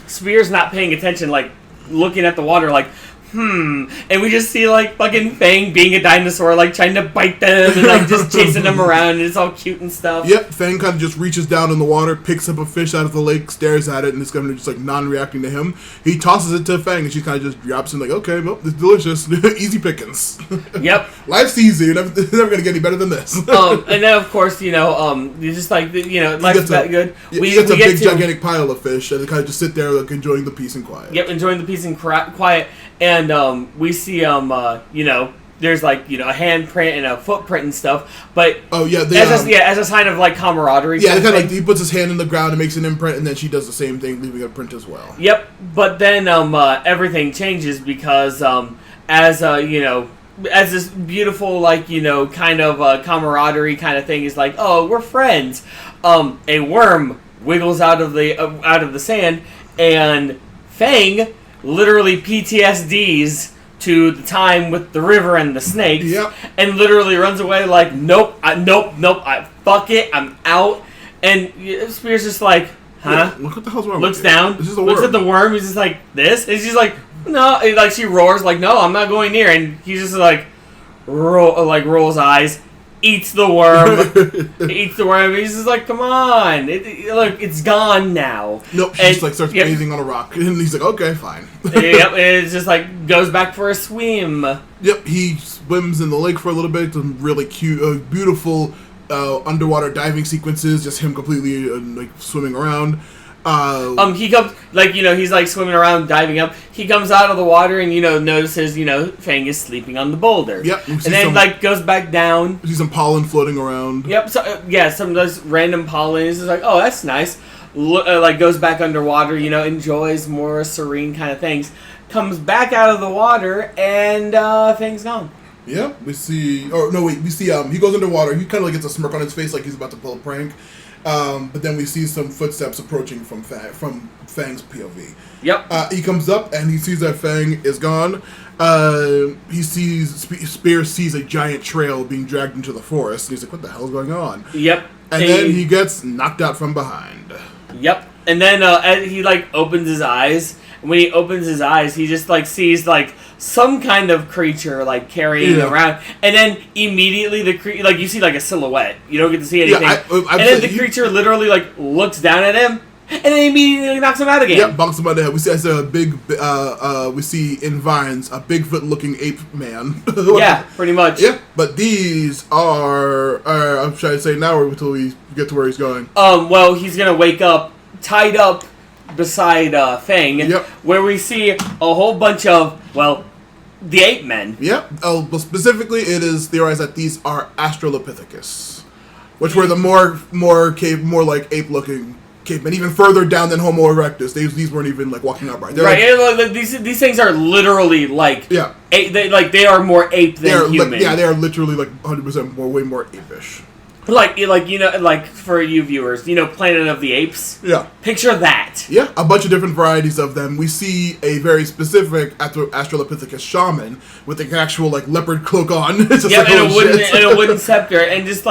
Spear's not paying attention, like looking at the water, like, And we just see, like, fucking Fang being a dinosaur, like, trying to bite them and, like, just chasing them around, and it's all cute and stuff. Yep, Fang kind of just reaches down in the water, picks up a fish out of the lake, stares at it, and it's kind of just, like, non-reacting to him. He tosses it to Fang, and she kind of just drops him, like, okay, well, it's delicious. Easy pickings. Yep. Life's easy. You're never going to get any better than this. And then, of course, you just, like, life's that good. He gets a big, gigantic pile of fish, and they kind of just sit there, like, enjoying the peace and quiet. Yep, enjoying the peace and quiet. And we see, there's like a handprint and a footprint and stuff. But as a sign of like camaraderie. Yeah, kind of like he puts his hand in the ground and makes an imprint, and then she does the same thing, leaving a print as well. Yep, but then everything changes because as this beautiful kind of camaraderie kind of thing is like, oh, we're friends. A worm wiggles out of the sand, and Fang literally PTSDs to the time with the river and the snakes, and literally runs away like, nope, fuck it, I'm out. And Spear's just like, huh? Yeah, what the hell's wrong? Looks down, looks at the worm. He's just like this, and she's like, no, and, like she roars like, no, I'm not going near. And he's just like, rolls eyes. Eats the worm. He's just like, come on. Look, it's gone now. Nope, she just like starts bathing on a rock. And he's like, okay, fine. Yep, it just like goes back for a swim. Yep, he swims in the lake for a little bit. Some really cute, beautiful underwater diving sequences. Just him completely like swimming around. He comes, he's like swimming around, diving up. He comes out of the water and, notices, Fang is sleeping on the boulder. Yep. And then, goes back down. See some pollen floating around. Yep. So, some just random pollen. He's just like, oh, that's nice. Goes back underwater, enjoys more serene kind of things. Comes back out of the water and, Fang's gone. Yeah. We see, he goes underwater. He kind of gets a smirk on his face like he's about to pull a prank. But then we see some footsteps approaching from Fang's POV. Yep. He comes up and he sees that Fang is gone. Spear sees a giant trail being dragged into the forest. And he's like, what the hell's going on? Yep. And then he gets knocked out from behind. Yep. And then as he opens his eyes. And when he opens his eyes, he just sees some kind of creature carrying around, and then immediately the you see a silhouette. You don't get to see anything, and then the creature literally looks down at him, and then immediately knocks him out again. Yep, bonks him on the head. We see a big. We see in vines a Bigfoot-looking ape man. Yeah, pretty much. Yeah, but these are. I'm trying to say now until we get to where he's going. Well, he's gonna wake up tied up beside Fang, where we see a whole bunch of the ape men. Yep. But specifically, it is theorized that these are Australopithecus, which were the more like ape-looking cavemen, even further down than Homo erectus. These weren't even walking upright. These things are literally they are more ape than human. They are literally 100% way more apish. For you viewers, Planet of the Apes? Yeah. Picture that. Yeah, a bunch of different varieties of them. We see a very specific Australopithecus shaman with an actual, leopard cloak on. It's just and a wooden scepter, and just,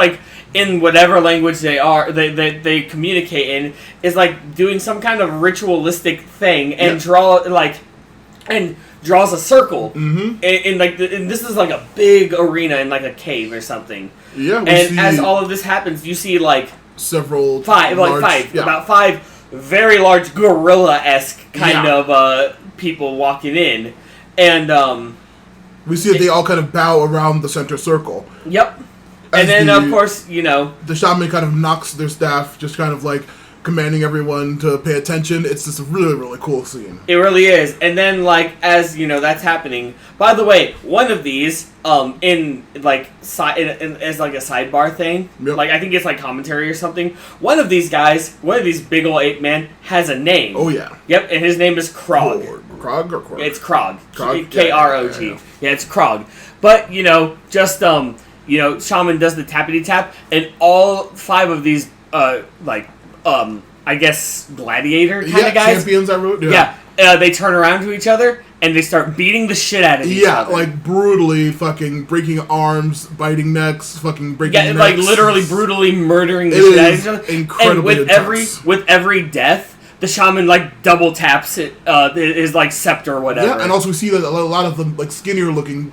in whatever language they communicate in, is, doing some kind of ritualistic thing, and draws a circle. Mm-hmm. And this is, a big arena in, a cave or something. Yeah, as all of this happens, you see several about five very large gorilla-esque kind of people walking in, and we see that they all kind of bow around the center circle. Yep, and then of course the shaman kind of knocks their staff, just kind of commanding everyone to pay attention. It's just a really, really cool scene. It really is. And then, as that's happening. By the way, one of these, as a sidebar thing. Yep. I think it's commentary or something. One of these guys, one of these big old ape men, has a name. Oh yeah. Yep, and his name is Krog. Krog or Krog? It's Krog. Krog? K-R-O-G. Yeah, it's Krog. But shaman does the tappity tap, and all five of these I guess gladiator kind of guys. Champions I wrote. They turn around to each other and they start beating the shit out of each other. Yeah, brutally fucking breaking arms, biting necks, fucking breaking necks. Literally brutally murdering the shit out of each other. Incredibly and with every death, the shaman like double taps it, his like scepter or whatever. Yeah, and also we see that a lot of the like skinnier looking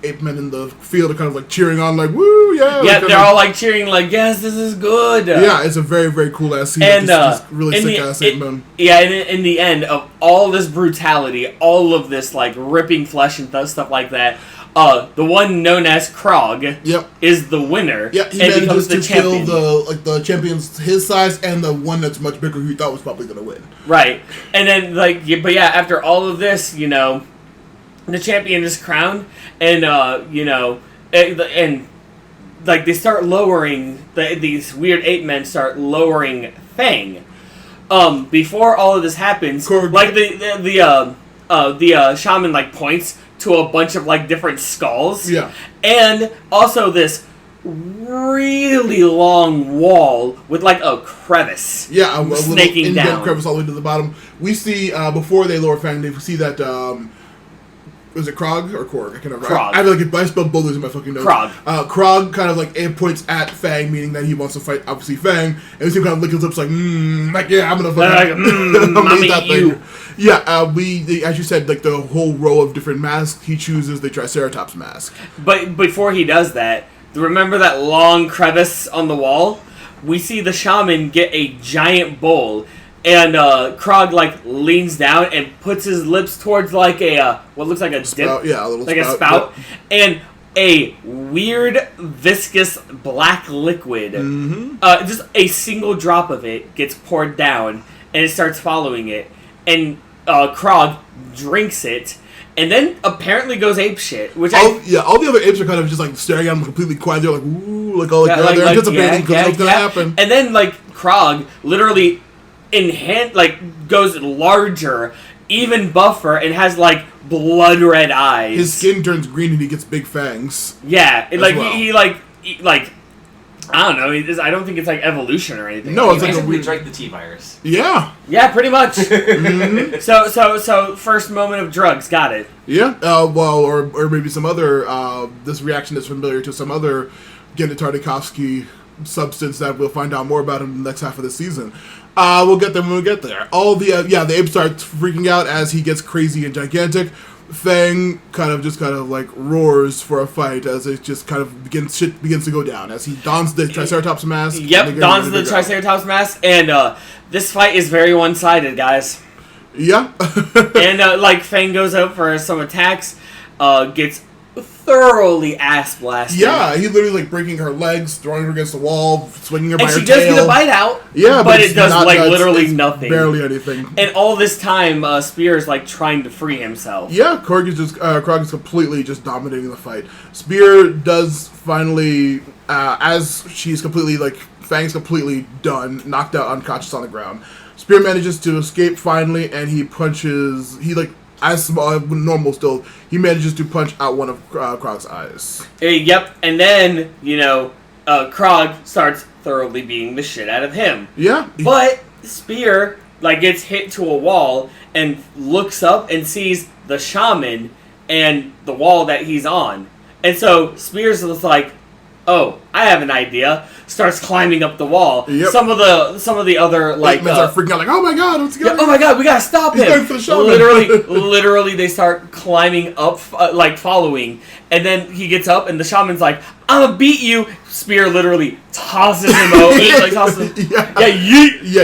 ape men in the field are kind of like cheering on, like woo, yeah. Yeah, like, they're all like cheering, like yes, this is good. Yeah, it's a very very cool ass scene. And just really sick ass ape men. Yeah, and in the end of all this brutality, all of this like ripping flesh and stuff like that. The one known as Krog is the winner. Yeah, he and becomes manages the to champion. kill the champions his size and the one that's much bigger who he thought was probably going to win. Right. And then, but yeah, after all of this, the champion is crowned, and, they start lowering, these weird ape men start lowering Fang. Before all of this happens, the shaman, points to a bunch of different skulls. Yeah. And also this really long wall with a crevice. Yeah, a snaking little down. crevice all the way to the bottom. We see before they lower Fang, they see that was it Krog or Korg? I can't remember. Krog. I spelled both in my fucking notes. Krog. Krog kind of points at Fang, meaning that he wants to fight obviously Fang, and we see him kind of lick his lips I'm gonna fucking I'm eat you. Yeah, as you said, the whole row of different masks, he chooses the Triceratops mask. But before he does that, remember that long crevice on the wall? We see the shaman get a giant bowl, and Krog leans down and puts his lips towards what looks like a spout, dip, yeah, a little spout, yep. And a weird viscous black liquid. Mm-hmm. Just a single drop of it gets poured down, and it starts following it, and Krog drinks it, and then apparently goes apeshit. All the other apes are kind of just staring at him completely quiet. They're ooh, they're anticipating because what's gonna happen. And then Krog literally goes larger, even buffer, and has blood red eyes. His skin turns green and he gets big fangs. Yeah, well. he I don't know. I don't think it's evolution or anything. No, it's basically drank the T-virus. Yeah. Yeah, pretty much. Mm-hmm. So first moment of drugs, got it. Yeah. Or maybe some other. This reaction is familiar to some other Genndy Tartakovsky substance that we'll find out more about in the next half of the season. We'll get there when we get there. All the the apes start freaking out as he gets crazy and gigantic. Fang kind of roars for a fight as it just kind of begins to go down as he dons the Triceratops mask. Yep, dons the Triceratops mask, and this fight is very one-sided, guys. Yeah. And Fang goes out for some attacks, gets thoroughly ass blasted. Yeah, he literally breaking her legs, throwing her against the wall, swinging her by her tail. And she does get a bite out. Yeah, but it does literally nothing. Barely anything. And all this time, Spear is trying to free himself. Yeah, Krog is completely just dominating the fight. Spear does finally, as she's completely Fang's completely done, knocked out, unconscious on the ground. Spear manages to escape finally, and he punches. As normal still, he manages to punch out one of Krog's eyes. Yep, and then, Krog starts thoroughly beating the shit out of him. Yeah. But Spear, gets hit to a wall and looks up and sees the shaman and the wall that he's on. And so Spear's just oh, I have an idea. Starts climbing up the wall. Yep. Some of the other men are freaking out oh my god, what's going on? Oh my god, we gotta stop him! Going for the shaman. Literally, they start climbing up, following, and then he gets up, and the shaman's I'm gonna beat you. Spear literally tosses him over, yeet,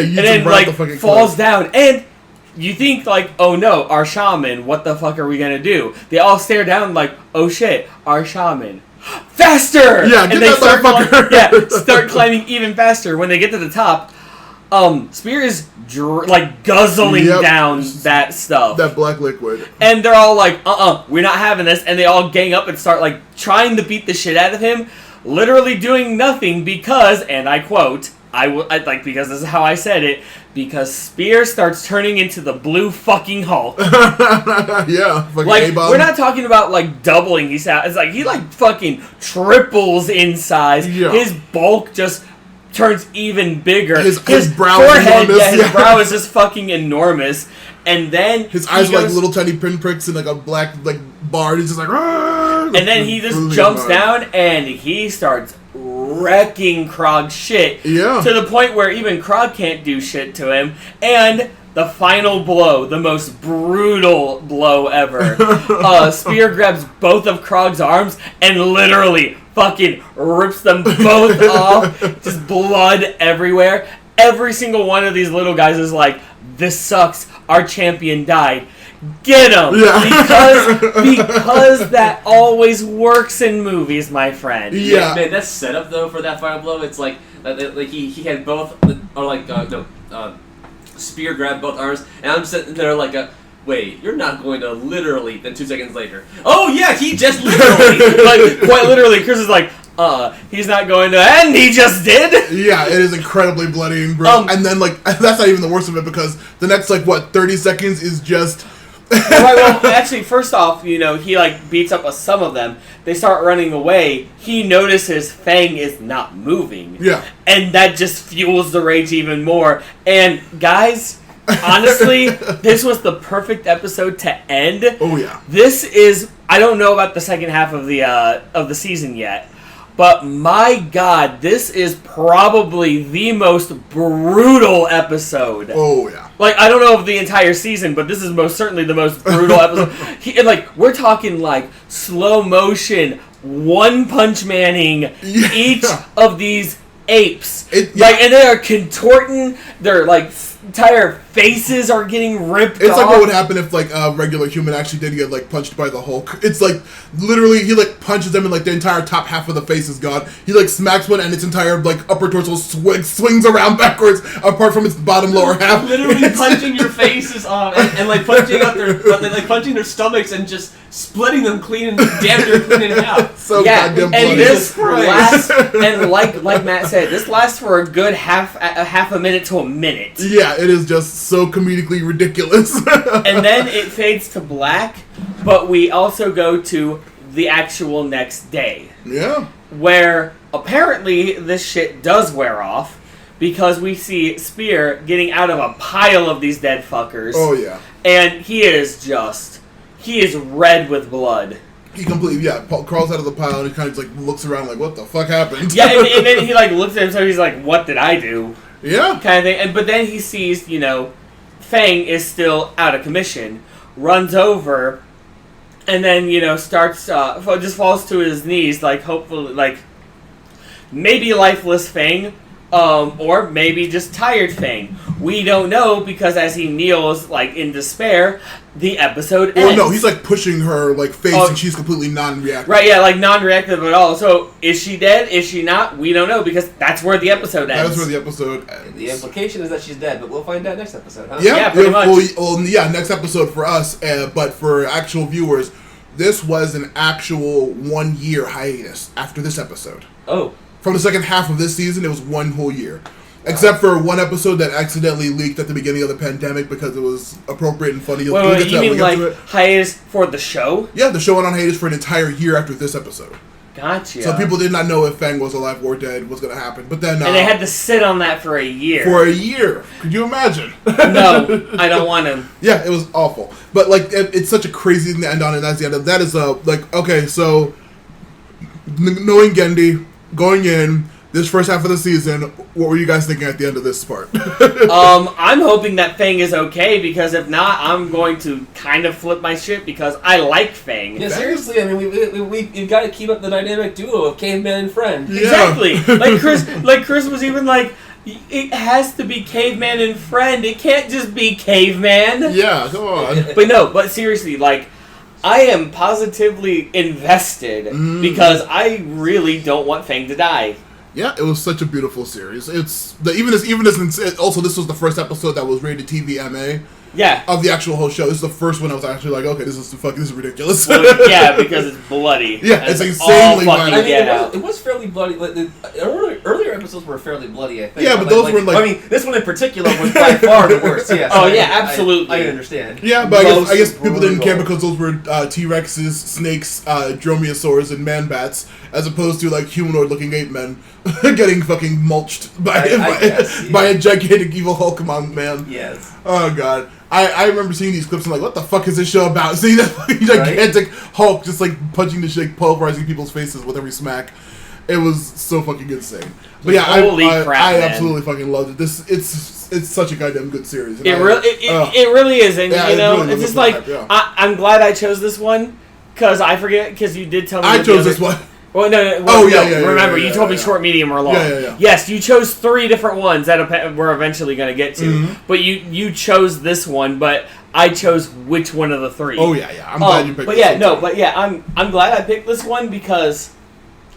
and then falls down, and you think oh no, our shaman, what the fuck are we gonna do? They all stare down oh shit, our shaman. Faster! Yeah, and they start climbing even faster. When they get to the top, Spear is guzzling down that stuff, that black liquid, and they're all we're not having this, and they all gang up and start trying to beat the shit out of him, literally doing nothing because, and I quote, because this is how I said it, because Spear starts turning into the blue fucking Hulk. Yeah, A-bomb. We're not talking about doubling his size. It's he fucking triples in size. Yeah. His bulk just turns even bigger. His brow forehead, is enormous. His brow is just fucking enormous. And then his eyes are little tiny pinpricks and a black bar. He's just and then he just jumps down and he starts wrecking Krog's shit. Yeah. To the point where even Krog can't do shit to him. And the final blow, the most brutal blow ever. Spear grabs both of Krog's arms and literally fucking rips them both off. Just blood everywhere. Every single one of these little guys is like, this sucks. Our champion died. Get him! Yeah. Because that always works in movies, my friend. Yeah. Man, that setup though for that final blow, it's like he had both, or like Spear grabbed both arms, and I'm sitting there like wait, you're not going to literally, then 2 seconds later, oh yeah, he just literally, like, quite literally, Chris is like, he's not going to, and he just did? Yeah, it is incredibly bloody and gross. And then, like, that's not even the worst of it, because the next, 30 seconds is just... Right, well, actually, first off, he, beats up some of them. They start running away. He notices Fang is not moving. Yeah. And that just fuels the rage even more. And, guys, honestly, this was the perfect episode to end. Oh, yeah. This is... I don't know about the second half of the season yet. But my God, this is probably the most brutal episode. Oh, yeah. Like, I don't know of the entire season, but this is most certainly the most brutal episode. We're talking, slow motion, One Punch Manning each of these apes. And they are contorting, their, entire faces are getting ripped off. It's like what would happen if, a regular human actually did get, punched by the Hulk. It's, literally, he, punches them and, the entire top half of the face is gone. He, smacks one and its entire, upper torso swings around backwards, apart from its bottom lower half. Literally punching your faces off and punching out their, punching their stomachs and just splitting them clean and damn near clean in half. So goddamn bloody. And this lasts, and like Matt said, this lasts for a good half a minute to a minute. Yeah, it is just so comedically ridiculous. And then it fades to black, but we also go to the actual next day. Yeah. Where apparently this shit does wear off, because we see Spear getting out of a pile of these dead fuckers. Oh, yeah. And he is red with blood. He completely, crawls out of the pile and he kind of looks around like, what the fuck happened? Yeah, and then he looks at himself, he's like, what did I do? Yeah. Kind of thing. But then he sees, Fang is still out of commission, runs over, and then, starts, just falls to his knees, hopefully, maybe lifeless Fang, or maybe just tired Fang. We don't know, because as he kneels, in despair, the episode ends. Or no, he's, pushing her, face, and she's completely non-reactive. Right, yeah, non-reactive at all. So, is she dead? Is she not? We don't know, because that's where the episode ends. That's where the episode ends. The implication is that she's dead, but we'll find out next episode, huh? Yeah, pretty much. Well, next episode for us, but for actual viewers, this was an actual 1 year hiatus after this episode. Oh. From the second half of this season, it was 1 whole year. Except for one episode that accidentally leaked at the beginning of the pandemic because it was appropriate and funny. Wait, you mean hiatus for the show? Yeah, the show went on hiatus for an entire year after this episode. Gotcha. So people did not know if Fang was alive or dead was going to happen. But then... and they had to sit on that for a year. For a year. Could you imagine? No, I don't want to. Yeah, it was awful. But, it's such a crazy thing to end on, and that's the end of that. Is, okay, so... knowing Genndy, going in... this first half of the season, what were you guys thinking at the end of this part? I'm hoping that Fang is okay, because if not, I'm going to kind of flip my shit, because I like Fang. Yeah, seriously, I mean, we've got to keep up the dynamic duo of caveman and friend. Yeah. Exactly. Chris was even it has to be caveman and friend. It can't just be caveman. Yeah, come on. But seriously, I am positively invested, because I really don't want Fang to die. Yeah, it was such a beautiful series. Also this was the first episode that was rated TV MA. Yeah. Of the actual whole show. This is the first one I was actually like, okay, this is ridiculous. Well, yeah, because it's bloody. Yeah, it's insanely violent. I mean, it was fairly bloody. The earlier episodes were fairly bloody, I think. Yeah, but those were I mean, this one in particular was by far the worst. Yeah. So absolutely. I understand. Yeah, but I guess people didn't care because those were T-Rexes, snakes, dromaeosaurs, and man-bats, as opposed to humanoid-looking ape men getting fucking mulched by a gigantic evil Hulk man. Yes. Oh god. I remember seeing these clips and what the fuck is this show about? Seeing that fucking gigantic Hulk just punching the shit, pulverizing people's faces with every smack. It was so fucking insane. But yeah, Holy crap, I man. absolutely fucking loved it. It's such a goddamn good series. And It really is, and Yeah, you know, really it's just lives like up to hype, I'm glad I chose this one because I forget because you did tell me I that chose this one. Well, no. Oh, no, yeah. Remember, Yeah, you told me yeah. short, medium, or long. Yeah. Yes, you chose 3 different ones that we're eventually going to get to. Mhm. But you chose this one, but I chose which one of the 3. Oh yeah. I'm glad you picked. But this yeah, one, no, too. but yeah, I'm glad I picked this one because,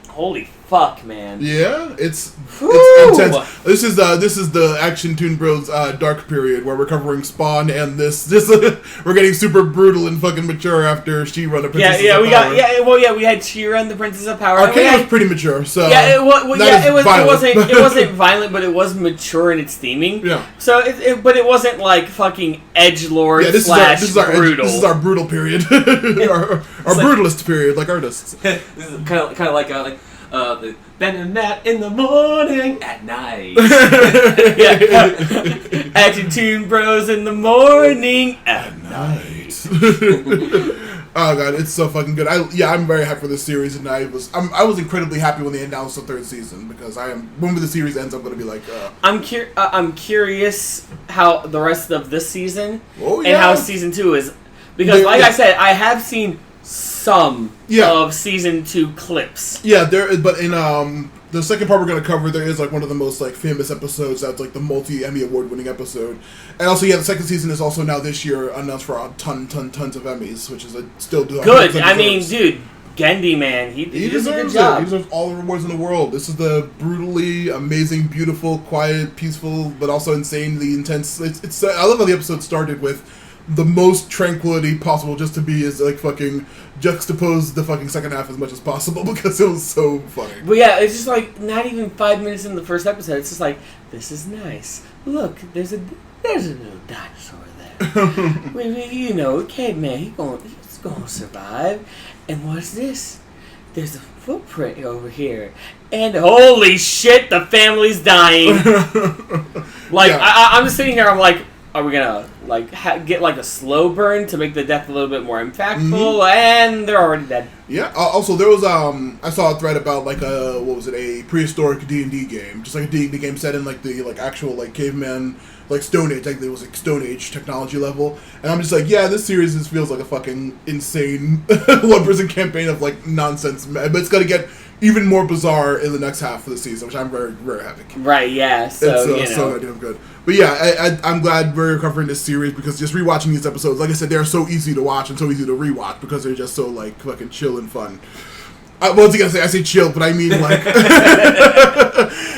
holy fuck, man. Yeah, it's Whew. intense. This is the Action Toon Bros dark period where we're covering Spawn and this we're getting super brutal and fucking mature after She-Ra the Princess of Power. We had She-Ra and the Princess of Power. Arcane was pretty mature, so Yeah, it violent. wasn't violent, but it was mature in its theming. Yeah. So but it wasn't like fucking edgelord Yeah, this slash is our brutal. This is our brutal period, our brutalist period, like artists. This is kind of like Ben and Matt in the morning at night. Yeah. Action Toon Bros in the morning at night. Oh god, it's so fucking good. I'm very hyped for this series, and I was incredibly happy when they announced the 3rd season because when the series ends, I'm gonna be like, I'm curious how the rest of this season oh, and yeah. how season 2 is because, like I said, I have seen some of season 2 clips. Yeah, but in the second part we're gonna cover, there is like one of the most like famous episodes that's like the multi-Emmy award winning episode, and also the second season is also now this year announced for a tons of Emmys, which is still doing good. I mean, dude, Genndy, man, he does a good deserves job. it. He deserves all the rewards in the world. This is the brutally amazing, beautiful, quiet, peaceful, but also insanely intense. It's I love how the episode started with the most tranquility possible, just to be as like fucking juxtapose the fucking second half as much as possible because it was so funny. But yeah, it's just like not even 5 minutes in the first episode. It's just like, this is nice. Look, there's a little dinosaur there. You know, caveman, he's gonna survive. And what's this? There's a footprint over here. And holy shit, the family's dying. Like, Yeah. I'm just sitting here, I'm like, are we gonna like get like a slow burn to make the death a little bit more impactful? And they're already dead. Yeah. Also, there was I saw a thread about like a prehistoric D&D game, just like a D&D game set in like the actual like caveman, like Stone Age. Like it was like Stone Age technology level, and I'm just like, yeah, this series just feels like a fucking insane one-person campaign of like nonsense, but it's gonna get even more bizarre in the next half of the season, which I'm very, very happy. Right, yeah, so, It's so goddamn good. But yeah, I'm glad we're covering this series because just rewatching these episodes, like I said, they're so easy to watch and so easy to rewatch because they're just so like fucking chill and fun. What's he gonna say? I say chill, but I mean like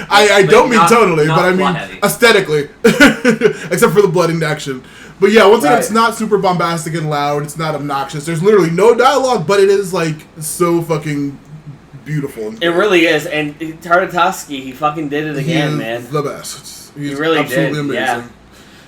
I don't mean totally, but I mean aesthetically, except for the blood and action. But yeah, once again, it's not super bombastic and loud. It's not obnoxious. There's literally no dialogue, but it is like so fucking beautiful. It really is, and Tartakovsky, he fucking did it again, man. The best. He's he really absolutely did. amazing. Yeah.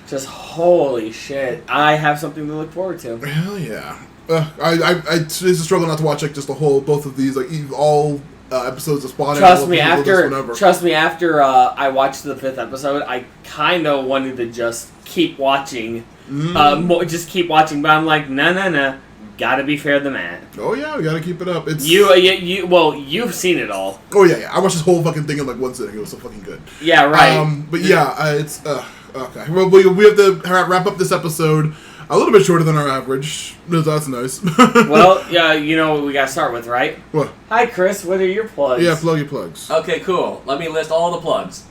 Just holy shit! I have something to look forward to. Hell yeah. It's a struggle not to watch like just both of these, like all episodes of Spawn. Trust me, after I watched the 5th episode, I kind of wanted to just keep watching, just keep watching. But I'm like, no, gotta be fair to the man. Oh yeah, we gotta keep it up. It's you've seen it all. Oh yeah. I watched this whole fucking thing in like one sitting. It was so fucking good. Yeah, right. But yeah, it's okay. Well, we have to wrap up this episode a little bit shorter than our average. That's nice. Well, yeah, you know what we gotta start with, right? What? Hi, Chris. What are your plugs? Yeah, plug your plugs. Okay, cool. Let me list all the plugs.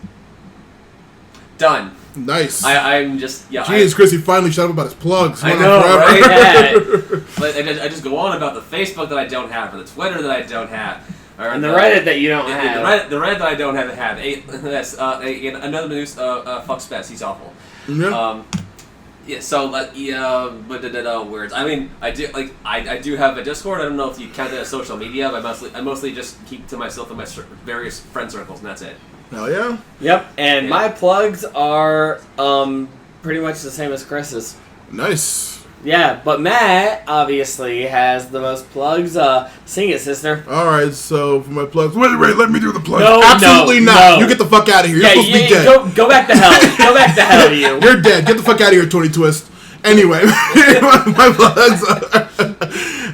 Done. Nice. I'm just Jeez, Chris, he finally shut up about his plugs. I know, right? Yeah. But I just go on about the Facebook that I don't have, or the Twitter that I don't have, or And the Reddit that you don't have. The Reddit that I don't have. Another news. Fuck Spence. He's awful. Yeah. Yeah. So words. I mean, I do have a Discord. I don't know if you count that as social media, but I mostly just keep to myself and my various friend circles, and that's it. Hell yeah. Yep. And my plugs are pretty much the same as Chris's. Nice. Yeah, but Matt obviously has the most plugs. Sing it, sister. Alright, so for my plugs... Wait, let me do the plugs. No, absolutely no, not. no. You get the fuck out of here. You're supposed to be dead. Go back to hell. Go back to hell, you. You're dead. Get the fuck out of here, Tony Twist. Anyway, my plugs are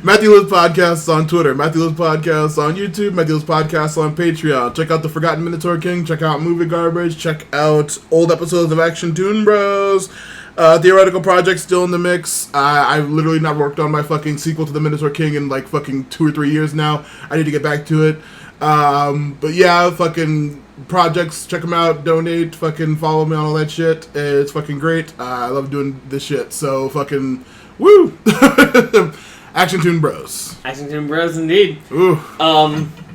Matthew Lives Podcasts on Twitter, Matthew Lives Podcasts on YouTube, Matthew Lives Podcasts on Patreon. Check out The Forgotten Minotaur King, check out Movie Garbage, check out old episodes of Action Toon Bros. Theoretical project still in the mix. I've literally not worked on my fucking sequel to The Minotaur King in like fucking 2 or 3 years now. I need to get back to it. But yeah, fucking projects, check them out, donate, fucking follow me on all that shit. It's fucking great. I love doing this shit. So fucking woo. Action Toon Bros. Action Toon Bros indeed. Ooh.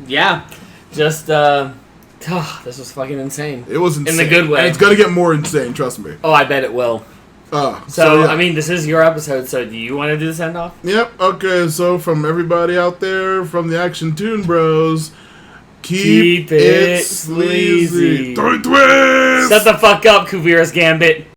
Yeah. Just this was fucking insane. It was insane. In the good way. And it's gonna get more insane, trust me. Oh, I bet it will. So yeah. I mean, this is your episode, so do you want to do the send-off? Yep, okay, so from everybody out there, from the Action Toon Bros, keep it sleazy. Shut the fuck up, Kuvira's Gambit.